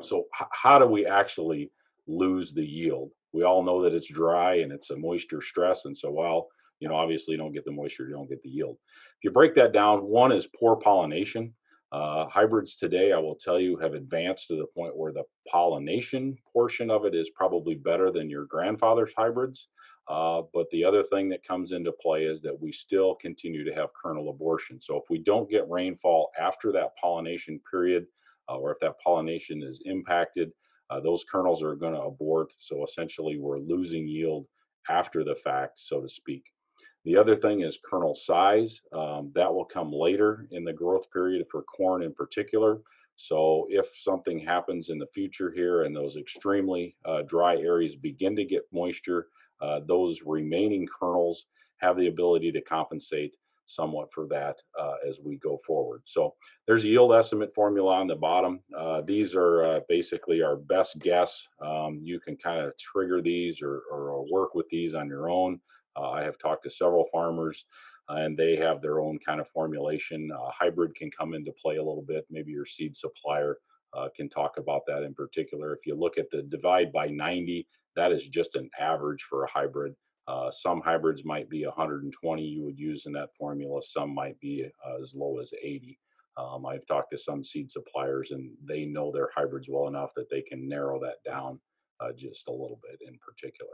So how do we actually lose the yield? We all know that it's dry and it's a moisture stress. And so, well, obviously you don't get the moisture, you don't get the yield. If you break that down, one is poor pollination. Hybrids today, I will tell you, have advanced to the point where the pollination portion of it is probably better than your grandfather's hybrids. But the other thing that comes into play is that we still continue to have kernel abortion. So if we don't get rainfall after that pollination period, or if that pollination is impacted, those kernels are going to abort. So essentially, we're losing yield after the fact, so to speak. The other thing is kernel size. That will come later in the growth period for corn in particular. So if something happens in the future here and those extremely dry areas begin to get moisture, those remaining kernels have the ability to compensate somewhat for that as we go forward. So there's a yield estimate formula on the bottom. These are basically our best guess. You can kind of trigger these or work with these on your own. I have talked to several farmers and they have their own kind of formulation. Hybrid can come into play a little bit. Maybe your seed supplier can talk about that in particular. If you look at the divide by 90, that is just an average for a hybrid. Some hybrids might be 120 you would use in that formula. Some might be as low as 80. I've talked to some seed suppliers and they know their hybrids well enough that they can narrow that down just a little bit in particular.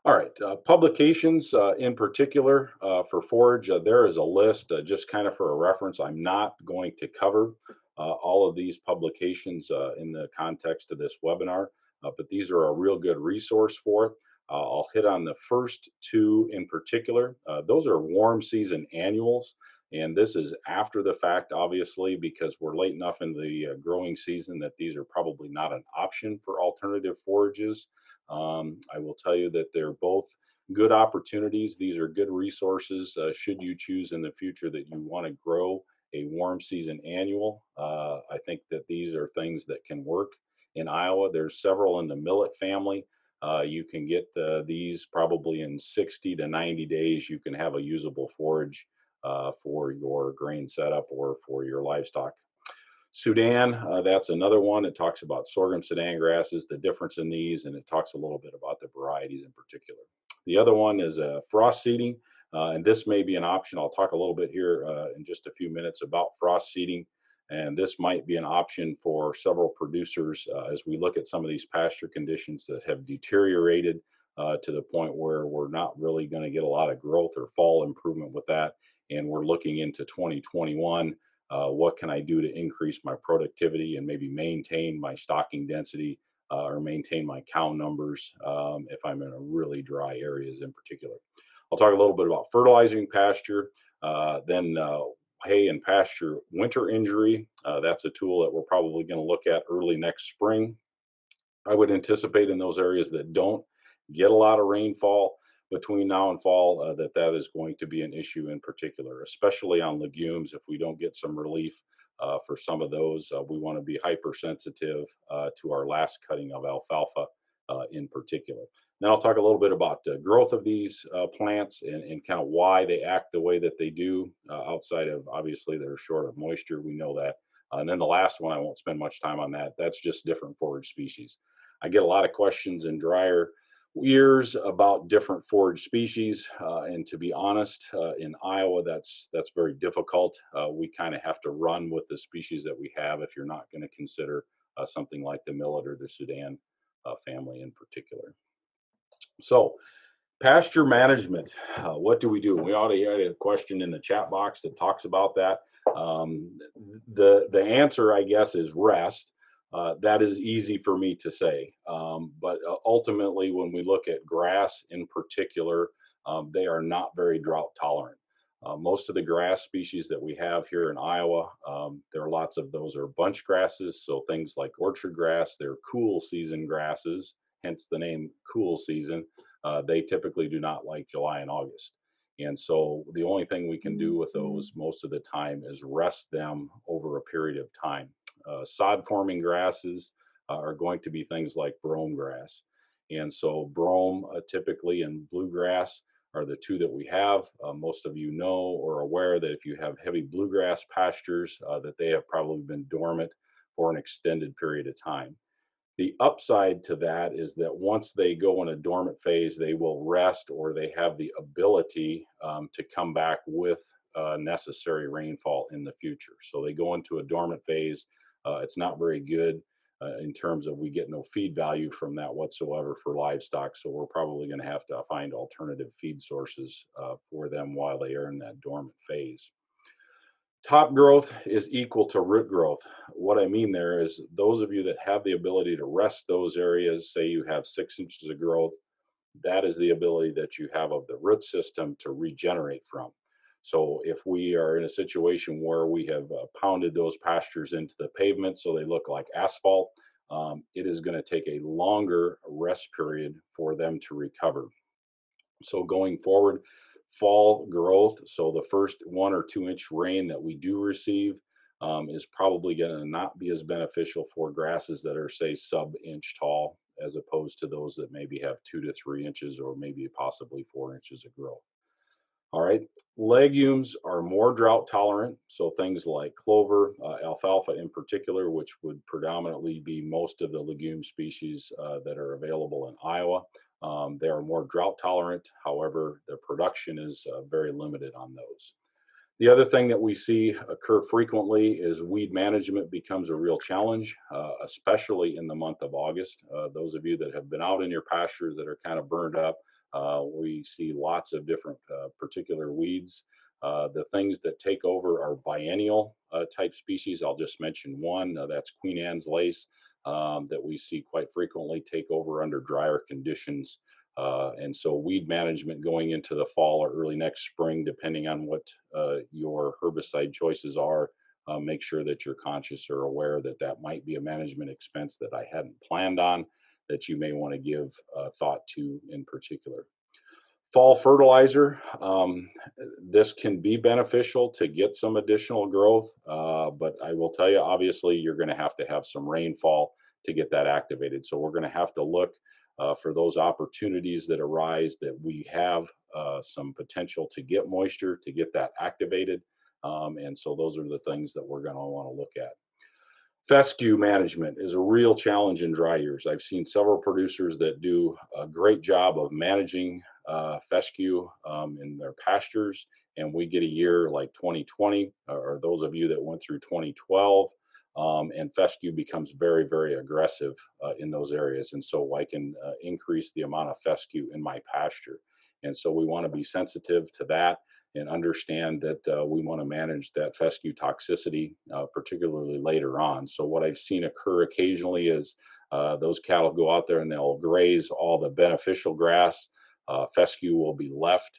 All right, publications in particular for forage, there is a list just kind of for a reference. I'm not going to cover all of these publications in the context of this webinar, but these are a real good resource for it. I'll hit on the first two in particular. Those are warm season annuals, and this is after the fact, obviously, because we're late enough in the growing season that these are probably not an option for alternative forages. I will tell you that they're both good opportunities. These are good resources should you choose in the future that you want to grow a warm season annual. I think that these are things that can work in Iowa. There's several in the millet family. You can get these probably in 60 to 90 days. You can have a usable forage for your grain setup or for your livestock. Sudan, that's another one. It talks about sorghum Sudan grasses, the difference in these, and it talks a little bit about the varieties in particular. The other one is frost seeding, and this may be an option. I'll talk a little bit here in just a few minutes about frost seeding, and this might be an option for several producers as we look at some of these pasture conditions that have deteriorated to the point where we're not really going to get a lot of growth or fall improvement with that, and we're looking into 2021. What can I do to increase my productivity and maybe maintain my stocking density or maintain my cow numbers if I'm in a really dry areas in particular. I'll talk a little bit about fertilizing pasture, then hay and pasture winter injury. That's a tool that we're probably going to look at early next spring. I would anticipate in those areas that don't get a lot of rainfall between now and fall that is going to be an issue in particular, especially on legumes. If we don't get some relief For some of those, we want to be hypersensitive to our last cutting of alfalfa in particular. Then I'll talk a little bit about the growth of these plants and kind of why they act the way that they do outside of, obviously, they're short of moisture. We know that. And then the last one, I won't spend much time on that. That's just different forage species. I get a lot of questions in drier years about different forage species, and to be honest, in Iowa, that's very difficult. We kind of have to run with the species that we have if you're not going to consider something like the millet or the Sudan family in particular. So, pasture management, what do we do? We already had a question in the chat box that talks about that. The answer, I guess, is rest. That is easy for me to say, but ultimately, when we look at grass in particular, they are not very drought tolerant. Most of the grass species that we have here in Iowa, there are lots of those are bunch grasses, so things like orchard grass, they're cool season grasses, hence the name cool season. They typically do not like July and August. And so the only thing we can do with those most of the time is rest them over a period of time. Sod forming grasses are going to be things like brome grass. And so brome typically and bluegrass are the two that we have. Most of you know or are aware that if you have heavy bluegrass pastures, that they have probably been dormant for an extended period of time. The upside to that is that once they go in a dormant phase, they will rest or they have the ability to come back with necessary rainfall in the future. So they go into a dormant phase. It's not very good in terms of we get no feed value from that whatsoever for livestock. So we're probably going to have to find alternative feed sources for them while they are in that dormant phase. Top growth is equal to root growth. What I mean there is those of you that have the ability to rest those areas, say you have 6 inches of growth, that is the ability that you have of the root system to regenerate from. So if we are in a situation where we have pounded those pastures into the pavement so they look like asphalt, it is going to take a longer rest period for them to recover. So going forward, fall growth, so the first 1 or 2 inch rain that we do receive is probably going to not be as beneficial for grasses that are, say, sub-inch tall, as opposed to those that maybe have 2 to 3 inches or maybe possibly 4 inches of growth. All right, legumes are more drought tolerant, so things like clover, alfalfa in particular, which would predominantly be most of the legume species that are available in Iowa. They are more drought tolerant. However, the production is very limited on those. The other thing that we see occur frequently is weed management becomes a real challenge, especially in the month of August. Those of you that have been out in your pastures that are kind of burned up, we see lots of different particular weeds. The things that take over are biennial type species. I'll just mention one, that's Queen Anne's lace, that we see quite frequently take over under drier conditions. And so weed management going into the fall or early next spring, depending on what your herbicide choices are, make sure that you're conscious or aware that that might be a management expense that I hadn't planned on that you may want to give thought to in particular. Fall fertilizer, this can be beneficial to get some additional growth, but I will tell you, obviously, you're going to have some rainfall to get that activated. So we're going to have to look for those opportunities that arise that we have some potential to get moisture, to get that activated. And so those are the things that we're going to want to look at. Fescue management is a real challenge in dry years. I've seen several producers that do a great job of managing fescue in their pastures, and we get a year like 2020, or those of you that went through 2012, and fescue becomes very, very aggressive in those areas. And so I can increase the amount of fescue in my pasture. And so we want to be sensitive to that and understand that we want to manage that fescue toxicity, particularly later on. So what I've seen occur occasionally is those cattle go out there and they'll graze all the beneficial grass. Fescue will be left.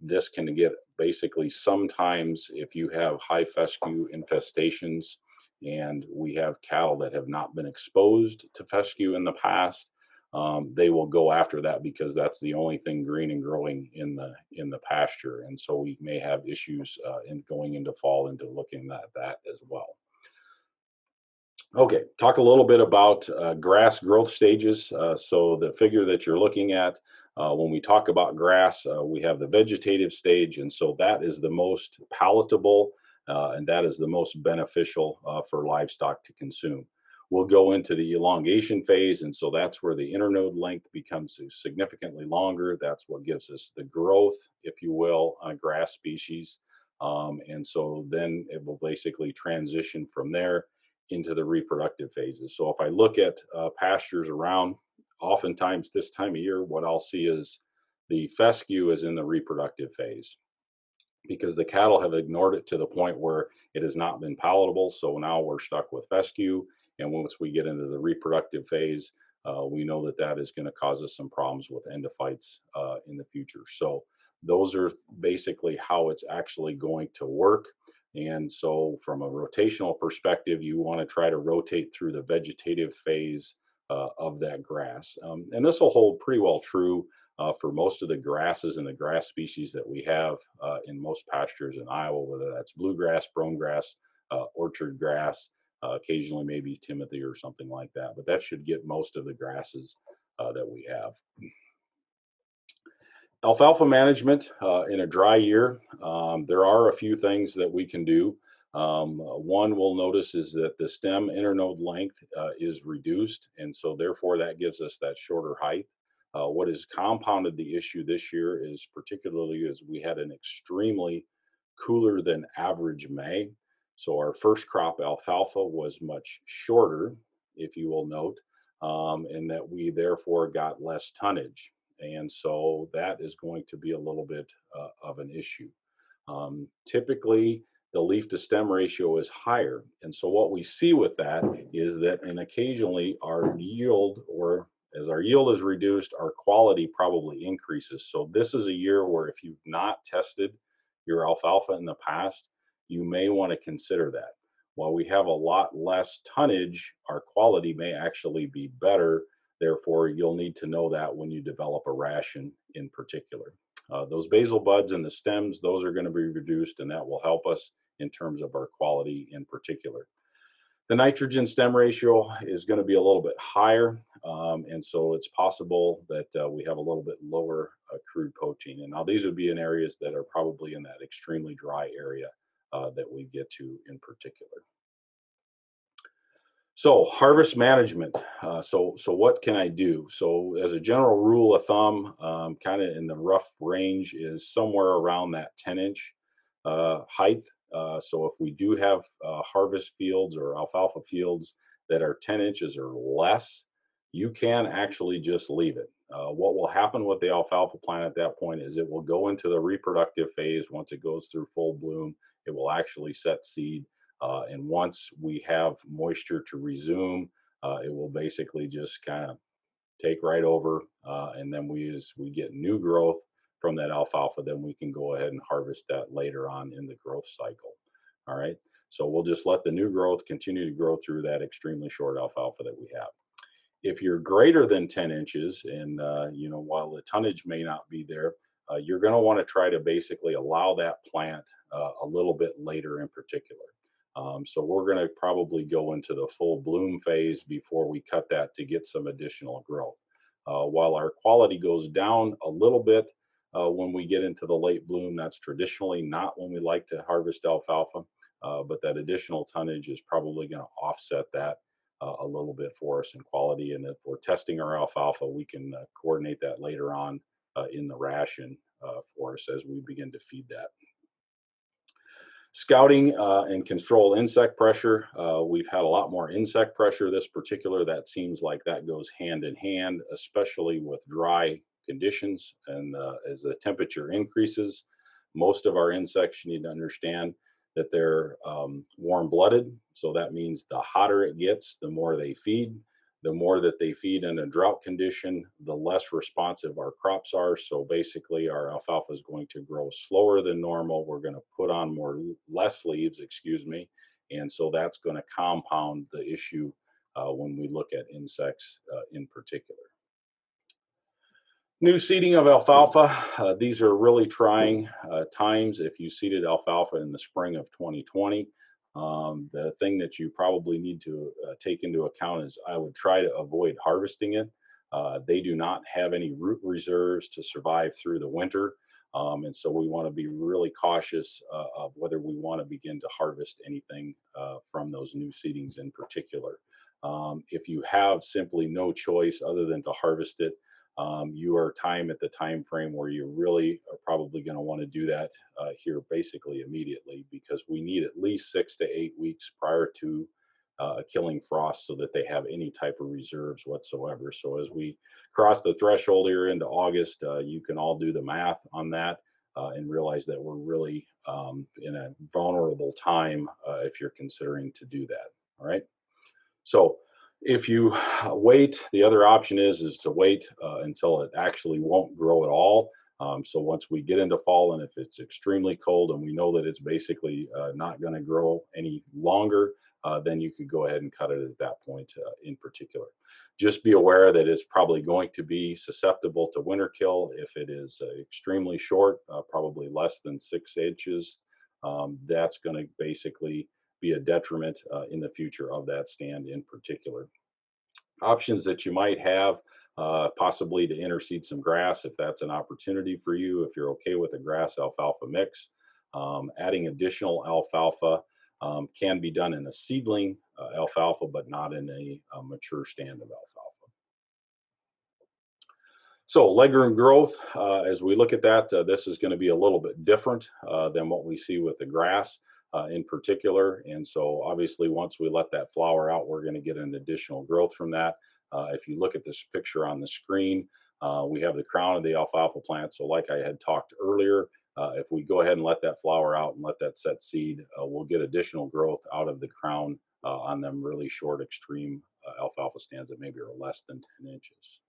This can get basically sometimes if you have high fescue infestations and we have cattle that have not been exposed to fescue in the past, they will go after that because that's the only thing green and growing in the pasture. And so we may have issues in going into fall into looking at that as well. Okay, talk a little bit about grass growth stages. So the figure that you're looking at, when we talk about grass, we have the vegetative stage, and so that is the most palatable and that is the most beneficial for livestock to consume. We'll go into the elongation phase, and so that's where the internode length becomes significantly longer. That's what gives us the growth, if you will, on a grass species. And so then it will basically transition from there into the reproductive phases. So if I look at pastures around, oftentimes this time of year, what I'll see is the fescue is in the reproductive phase because the cattle have ignored it to the point where it has not been palatable. So now we're stuck with fescue. And once we get into the reproductive phase, we know that that is going to cause us some problems with endophytes in the future. So those are basically how it's actually going to work. And so from a rotational perspective, you want to try to rotate through the vegetative phase of that grass. And this will hold pretty well true for most of the grasses and the grass species that we have in most pastures in Iowa, whether that's bluegrass, brome grass, orchard grass, occasionally maybe timothy or something like that. But that should get most of the grasses that we have. Alfalfa management in a dry year, there are a few things that we can do. One we'll notice is that the stem internode length is reduced, and so therefore that gives us that shorter height. What has compounded the issue this year is particularly as we had an extremely cooler than average May. So our first crop alfalfa was much shorter, if you will note, and that we therefore got less tonnage. And so that is going to be a little bit of an issue. Typically, the leaf to stem ratio is higher. And so what we see with that is that, and occasionally our yield, or as our yield is reduced, our quality probably increases. So this is a year where if you've not tested your alfalfa in the past, you may want to consider that. While we have a lot less tonnage, our quality may actually be better. Therefore, you'll need to know that when you develop a ration in particular. Those basal buds and the stems, those are going to be reduced, and that will help us in terms of our quality in particular. The nitrogen stem ratio is going to be a little bit higher, and so it's possible that we have a little bit lower crude protein. And now these would be in areas that are probably in that extremely dry area that we get to in particular. So harvest management. So what can I do? So as a general rule of thumb, kind of in the rough range is somewhere around that 10-inch height. So if we do have harvest fields or alfalfa fields that are 10 inches or less, you can actually just leave it. What will happen with the alfalfa plant at that point is it will go into the reproductive phase. Once it goes through full bloom, it will actually set seed. And once we have moisture to resume, it will basically just kind of take right over. And then as we get new growth from that alfalfa, then we can go ahead and harvest that later on in the growth cycle. All right. So we'll just let the new growth continue to grow through that extremely short alfalfa that we have. If you're greater than 10 inches and, while the tonnage may not be there, you're going to want to try to basically allow that plant a little bit later in particular. So we're going to probably go into the full bloom phase before we cut that to get some additional growth. While our quality goes down a little bit when we get into the late bloom, that's traditionally not when we like to harvest alfalfa, but that additional tonnage is probably going to offset that a little bit for us in quality. And if we're testing our alfalfa, we can coordinate that later on in the ration for us as we begin to feed that. Scouting and control insect pressure. We've had a lot more insect pressure this particular. That seems like that goes hand in hand, especially with dry conditions. And as the temperature increases, most of our insects, you need to understand that they're warm-blooded. So that means the hotter it gets, the more they feed. The more that they feed in a drought condition, the less responsive our crops are. So basically our alfalfa is going to grow slower than normal. We're going to put on less leaves, and so that's going to compound the issue when we look at insects in particular. New seeding of alfalfa. These are really trying times. If you seeded alfalfa in the spring of 2020, the thing that you probably need to take into account is I would try to avoid harvesting it. They do not have any root reserves to survive through the winter. And so we want to be really cautious of whether we want to begin to harvest anything from those new seedings in particular. If you have simply no choice other than to harvest it, you are at the time frame where you really are probably going to want to do that here basically immediately, because we need at least 6 to 8 weeks prior to a killing frost so that they have any type of reserves whatsoever. So as we cross the threshold here into August, you can all do the math on that and realize that we're really in a vulnerable time if you're considering to do that. All right. So if you wait, the other option is to wait until it actually won't grow at all. So once we get into fall, and if it's extremely cold and we know that it's basically not going to grow any longer, then you could go ahead and cut it at that point in particular. Just be aware that it's probably going to be susceptible to winter kill if it is extremely short, probably less than 6 inches. That's going to basically be a detriment in the future of that stand in particular. Options that you might have, possibly to interseed some grass if that's an opportunity for you, if you're okay with a grass alfalfa mix. Adding additional alfalfa can be done in a seedling alfalfa, but not in a mature stand of alfalfa. So legroom growth, as we look at that, this is going to be a little bit different than what we see with the grass in particular. And so obviously once we let that flower out, we're going to get an additional growth from that. If you look at this picture on the screen, we have the crown of the alfalfa plant. So like I had talked earlier, if we go ahead and let that flower out and let that set seed, we'll get additional growth out of the crown on them really short extreme alfalfa stands that maybe are less than 10 inches.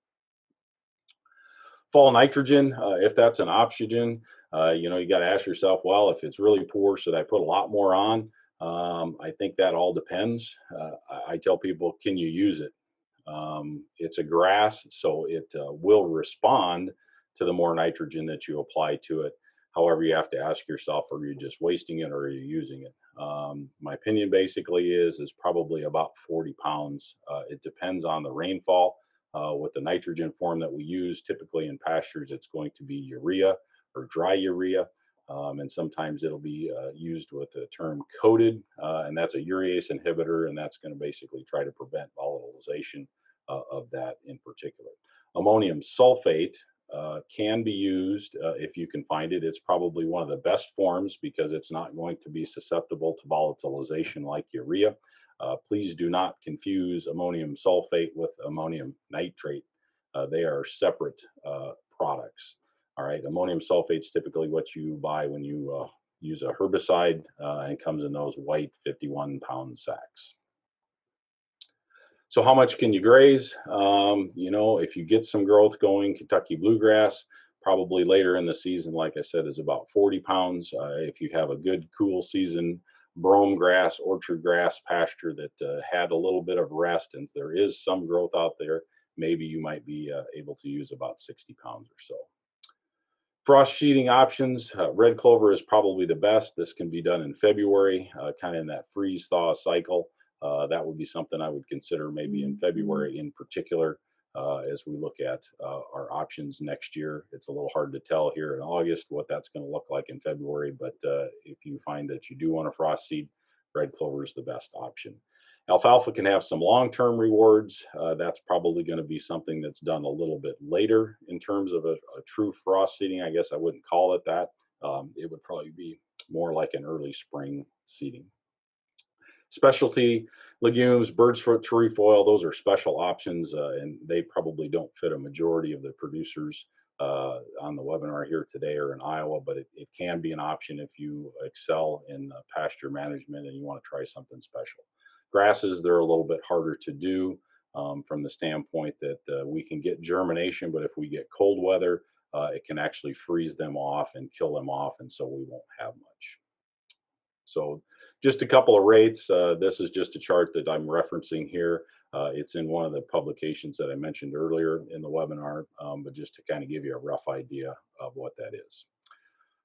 Fall nitrogen, if that's an oxygen, you got to ask yourself, well, if it's really poor, should I put a lot more on? I think that all depends. I tell people, can you use it? It's a grass, so it will respond to the more nitrogen that you apply to it. However, you have to ask yourself, are you just wasting it or are you using it? My opinion basically is probably about 40 pounds. It depends on the rainfall. With the nitrogen form that we use, typically in pastures, it's going to be urea or dry urea. And sometimes it'll be used with the term coated, and that's a urease inhibitor, and that's going to basically try to prevent volatilization of that in particular. Ammonium sulfate can be used if you can find it. It's probably one of the best forms because it's not going to be susceptible to volatilization like urea. Please do not confuse ammonium sulfate with ammonium nitrate. They are separate products. All right, ammonium sulfate is typically what you buy when you use a herbicide, and it comes in those white 51-pound sacks. So how much can you graze? If you get some growth going, Kentucky bluegrass, probably later in the season, like I said, is about 40 pounds. If you have a good cool season, brome grass, orchard grass pasture that had a little bit of rest and there is some growth out there, maybe you might be able to use about 60 pounds or so. Frost sheeting options, red clover is probably the best. This can be done in February, kind of in that freeze thaw cycle. That would be something I would consider maybe in February in particular as we look at our options next year. It's a little hard to tell here in August what that's going to look like in February, but if you find that you do want to frost seed, red clover is the best option. Alfalfa can have some long-term rewards. That's probably going to be something that's done a little bit later in terms of a true frost seeding. I guess I wouldn't call it that. It would probably be more like an early spring seeding. Specialty legumes, bird's foot, trefoil, those are special options, and they probably don't fit a majority of the producers on the webinar here today or in Iowa, but it can be an option if you excel in pasture management and you want to try something special. Grasses, they're a little bit harder to do from the standpoint that we can get germination, but if we get cold weather, it can actually freeze them off and kill them off, and so we won't have much. So just a couple of rates. This is just a chart that I'm referencing here. It's in one of the publications that I mentioned earlier in the webinar, but just to kind of give you a rough idea of what that is.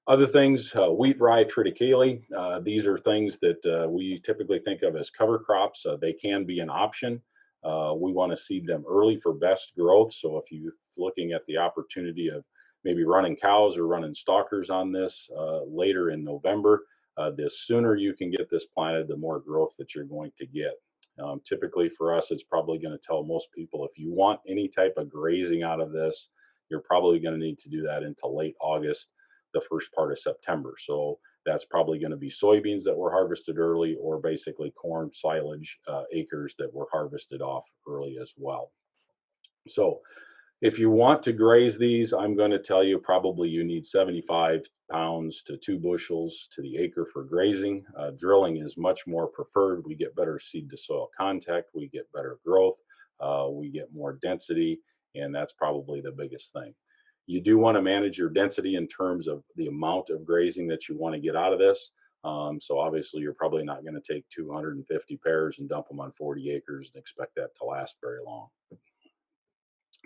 Other things, wheat, rye, triticale. These are things that we typically think of as cover crops. They can be an option. We want to seed them early for best growth. So if you're looking at the opportunity of maybe running cows or running stalkers on this later in November, the sooner you can get this planted, the more growth that you're going to get. Typically for us, it's probably going to tell most people if you want any type of grazing out of this, you're probably going to need to do that until late August, the first part of September. So that's probably going to be soybeans that were harvested early, or basically corn silage acres that were harvested off early as well. So if you want to graze these, I'm going to tell you probably you need 75 pounds to 2 bushels to the acre for grazing. Drilling is much more preferred. We get better seed to soil contact, we get better growth, we get more density, and that's probably the biggest thing. You do want to manage your density in terms of the amount of grazing that you want to get out of this. So obviously you're probably not going to take 250 pairs and dump them on 40 acres and expect that to last very long.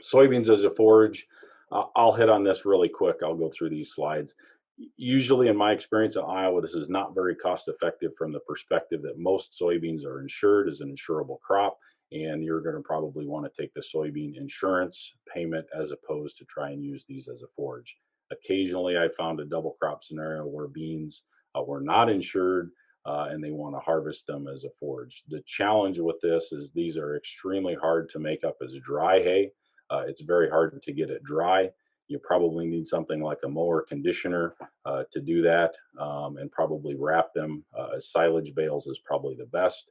Soybeans as a forage, I'll hit on this really quick. I'll go through these slides. Usually in my experience in Iowa, this is not very cost effective from the perspective that most soybeans are insured as an insurable crop, and you're going to probably want to take the soybean insurance payment as opposed to try and use these as a forage. Occasionally I found a double crop scenario where beans were not insured and they want to harvest them as a forage. The challenge with this is these are extremely hard to make up as dry hay. It's very hard to get it dry. You probably need something like a mower conditioner to do that, and probably wrap them as silage bales is probably the best.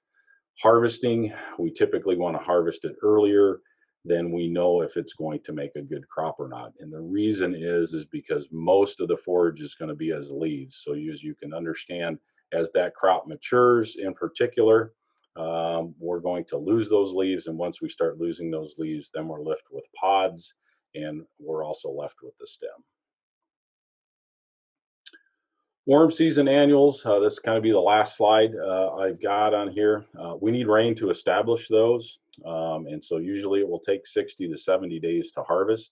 Harvesting, we typically want to harvest it earlier than we know if it's going to make a good crop or not. And the reason is because most of the forage is going to be as leaves. So as you can understand, as that crop matures in particular, we're going to lose those leaves, and once we start losing those leaves, then we're left with pods, and we're also left with the stem. Warm season annuals, this is kind of be the last slide I've got on here. We need rain to establish those, and so usually it will take 60 to 70 days to harvest.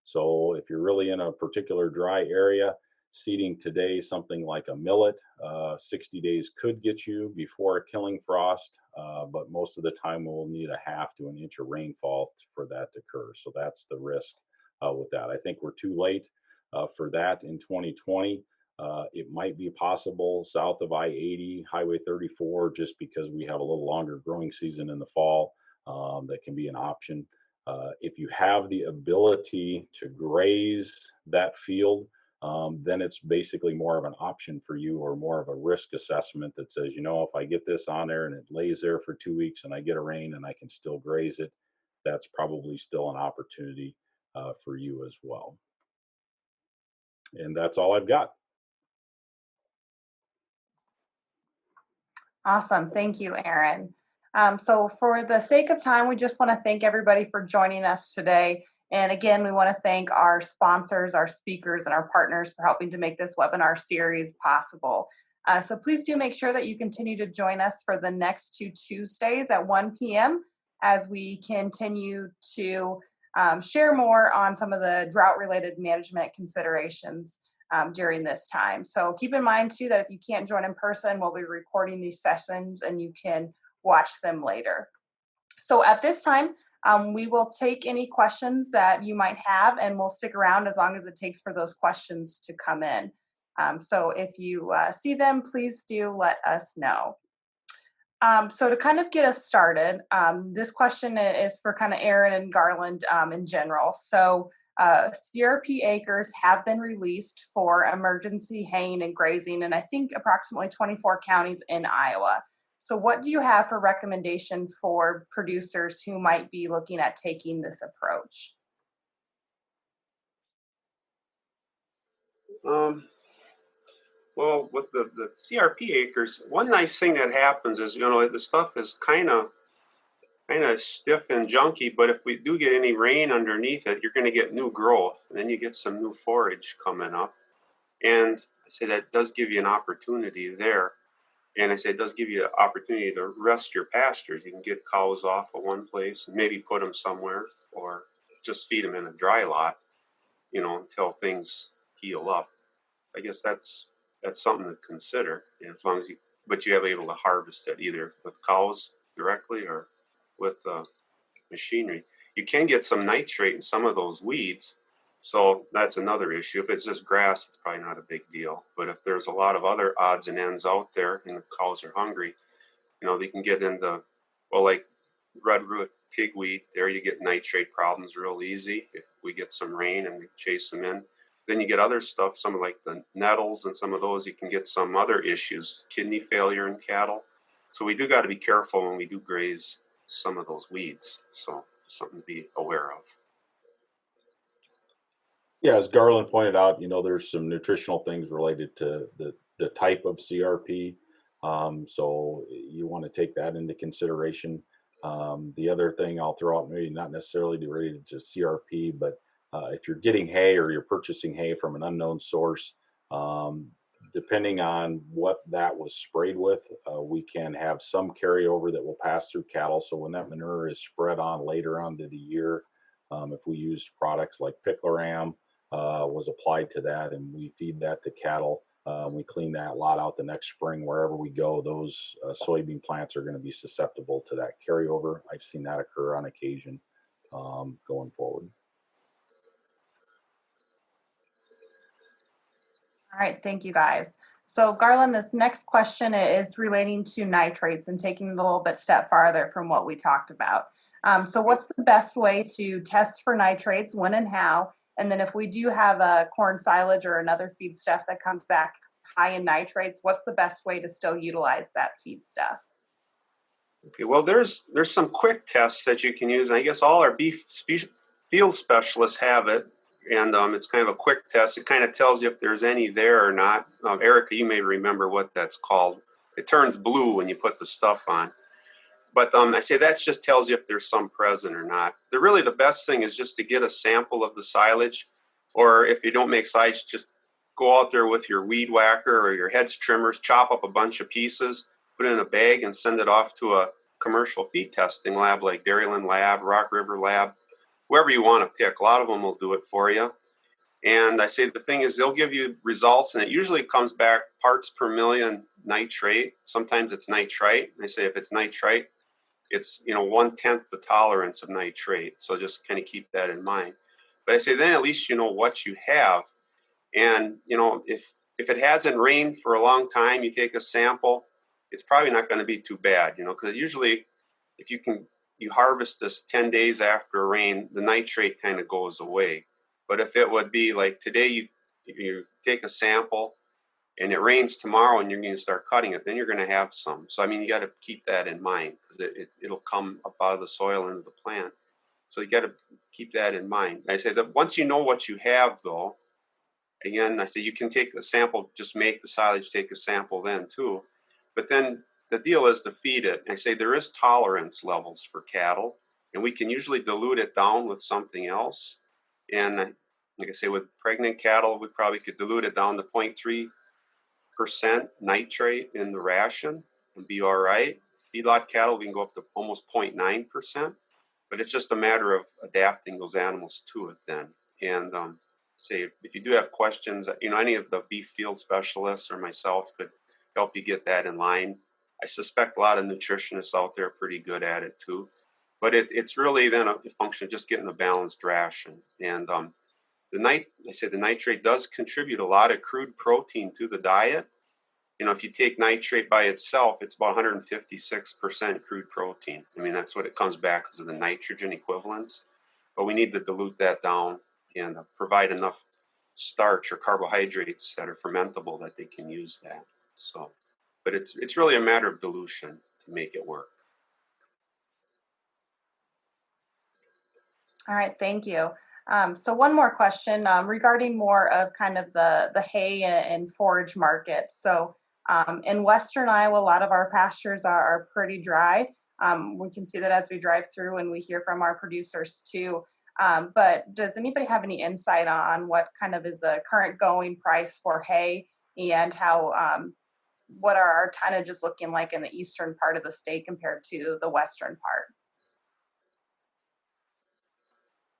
So if you're really in a particular dry area, seeding today something like a millet, 60 days could get you before a killing frost, but most of the time we'll need a half to an inch of rainfall for that to occur. So that's the risk with that. I think we're too late for that in 2020. It might be possible south of I-80, Highway 34, just because we have a little longer growing season in the fall. That can be an option. If you have the ability to graze that field, then it's basically more of an option for you, or more of a risk assessment that says, you know, if I get this on there and it lays there for 2 weeks and I get a rain and I can still graze it, that's probably still an opportunity for you as well. And that's all I've got. Awesome. Thank you, Aaron. So for the sake of time, we just want to thank everybody for joining us today. And again, we want to thank our sponsors, our speakers, and our partners for helping to make this webinar series possible. So please do make sure that you continue to join us for the next 2 Tuesdays at 1 p.m. as we continue to share more on some of the drought-related management considerations during this time. So keep in mind too that if you can't join in person, we'll be recording these sessions and you can watch them later. So at this time, we will take any questions that you might have, and we'll stick around as long as it takes for those questions to come in. So if you see them, please do let us know. So to kind of get us started, this question is for kind of Aaron and Garland in general. So CRP acres have been released for emergency haying and grazing, and I think approximately 24 counties in Iowa. So what do you have for recommendation for producers who might be looking at taking this approach? Well, with the CRP acres, one nice thing that happens is, you know, the stuff is kind of stiff and junky, but if we do get any rain underneath it, you're going to get new growth, and then you get some new forage coming up. And I say that does give you an opportunity there. And I say it does give you an opportunity to rest your pastures. You can get cows off of one place and maybe put them somewhere, or just feed them in a dry lot, until things heal up. I guess that's something to consider. As long as but you have able to harvest it either with cows directly or with machinery. You can get some nitrate in some of those weeds, so that's another issue. If it's just grass, it's probably not a big deal. But if there's a lot of other odds and ends out there and the cows are hungry, they can get into, well, like red root pigweed. There you get nitrate problems real easy if we get some rain and we chase them in. Then you get other stuff, some like the nettles and some of those, you can get some other issues, kidney failure in cattle. So we do got to be careful when we do graze some of those weeds. So something to be aware of. Yeah, as Garland pointed out, there's some nutritional things related to the type of CRP. So you want to take that into consideration. The other thing I'll throw out, maybe not necessarily related to CRP, but if you're getting hay or you're purchasing hay from an unknown source, depending on what that was sprayed with, we can have some carryover that will pass through cattle. So when that manure is spread on later on to the year, if we used products like picloram, was applied to that, and we feed that to cattle. We clean that lot out the next spring. Wherever we go, those soybean plants are going to be susceptible to that carryover. I've seen that occur on occasion going forward. All right, thank you guys. So Garland, this next question is relating to nitrates and taking it a little bit step farther from what we talked about. So what's the best way to test for nitrates, when and how? And then if we do have a corn silage or another feed stuff that comes back high in nitrates, what's the best way to still utilize that feed stuff? Okay, well, there's some quick tests that you can use. And I guess all our beef field specialists have it. And it's kind of a quick test. It kind of tells you if there's any there or not. Erica, you may remember what that's called. It turns blue when you put the stuff on. But I say that just tells you if there's some present or not. Really the best thing is just to get a sample of the silage. Or if you don't make silage, just go out there with your weed whacker or your hedge trimmers, chop up a bunch of pieces, put it in a bag, and send it off to a commercial feed testing lab like Dairyland Lab, Rock River Lab, whoever you want to pick. A lot of them will do it for you. And I say the thing is they'll give you results, and it usually comes back parts per million nitrate. Sometimes it's nitrite. I say if it's nitrite, it's 1/10 the tolerance of nitrate. So just kind of keep that in mind. But I say then at least you know what you have. And if it hasn't rained for a long time, you take a sample, it's probably not going to be too bad, because usually if you harvest this 10 days after rain, the nitrate kind of goes away. But if it would be like today, you take a sample and it rains tomorrow and you're going to start cutting it, then you're going to have some. So, you got to keep that in mind because it'll come up out of the soil into the plant. So you got to keep that in mind. I say that once you know what you have, though, again, I say you can take a sample, just make the silage, take a sample then too. But then the deal is to feed it. And I say there is tolerance levels for cattle, and we can usually dilute it down with something else. And like I say, with pregnant cattle, we probably could dilute it down to 0.3% nitrate in the ration and be all right. Feedlot cattle, we can go up to almost 0.9%, but it's just a matter of adapting those animals to it then. And say if you do have questions, any of the beef field specialists or myself could help you get that in line. I suspect a lot of nutritionists out there are pretty good at it too. But it's really then a function of just getting a balanced ration. And the nitrate does contribute a lot of crude protein to the diet. If you take nitrate by itself, it's about 156% crude protein. That's what it comes back as the nitrogen equivalents. But we need to dilute that down and provide enough starch or carbohydrates that are fermentable that they can use that. So, but it's really a matter of dilution to make it work. All right, thank you. So one more question regarding more of kind of the hay and forage markets. So in Western Iowa, a lot of our pastures are pretty dry. We can see that as we drive through and we hear from our producers too. But does anybody have any insight on what kind of is the current going price for hay and how what are our tonnages looking like in the eastern part of the state compared to the western part?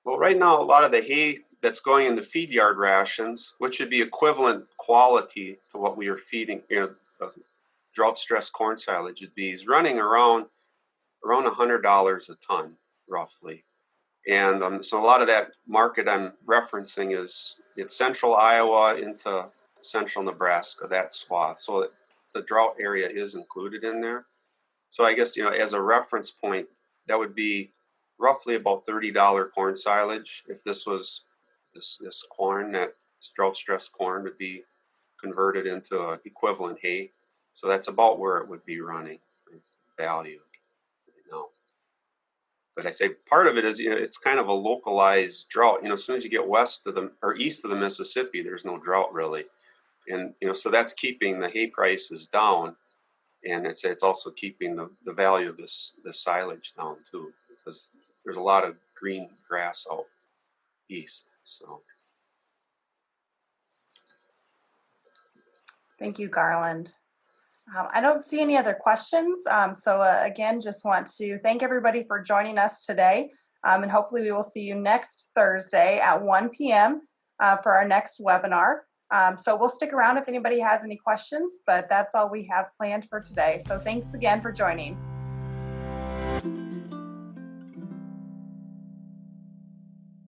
Well, right now, a lot of the hay that's going into feed yard rations, which should be equivalent quality to what we are feeding, drought stress corn silage would be, is running around $100 a ton, roughly. And so a lot of that market I'm referencing it's central Iowa into central Nebraska, that swath. So the drought area is included in there. So I guess, as a reference point, that would be roughly about $30 corn silage. If this was this corn, that drought stress corn would be converted into equivalent hay. So that's about where it would be running value. But I say part of it is, it's kind of a localized drought. As soon as you get west of or east of the Mississippi, there's no drought really. And, so that's keeping the hay prices down. And it's also keeping the value of this silage down too, because there's a lot of green grass out east. So. Thank you, Garland. I don't see any other questions. So again, just want to thank everybody for joining us today. And hopefully we will see you next Thursday at 1 p.m. For our next webinar. So we'll stick around if anybody has any questions, but that's all we have planned for today. So thanks again for joining.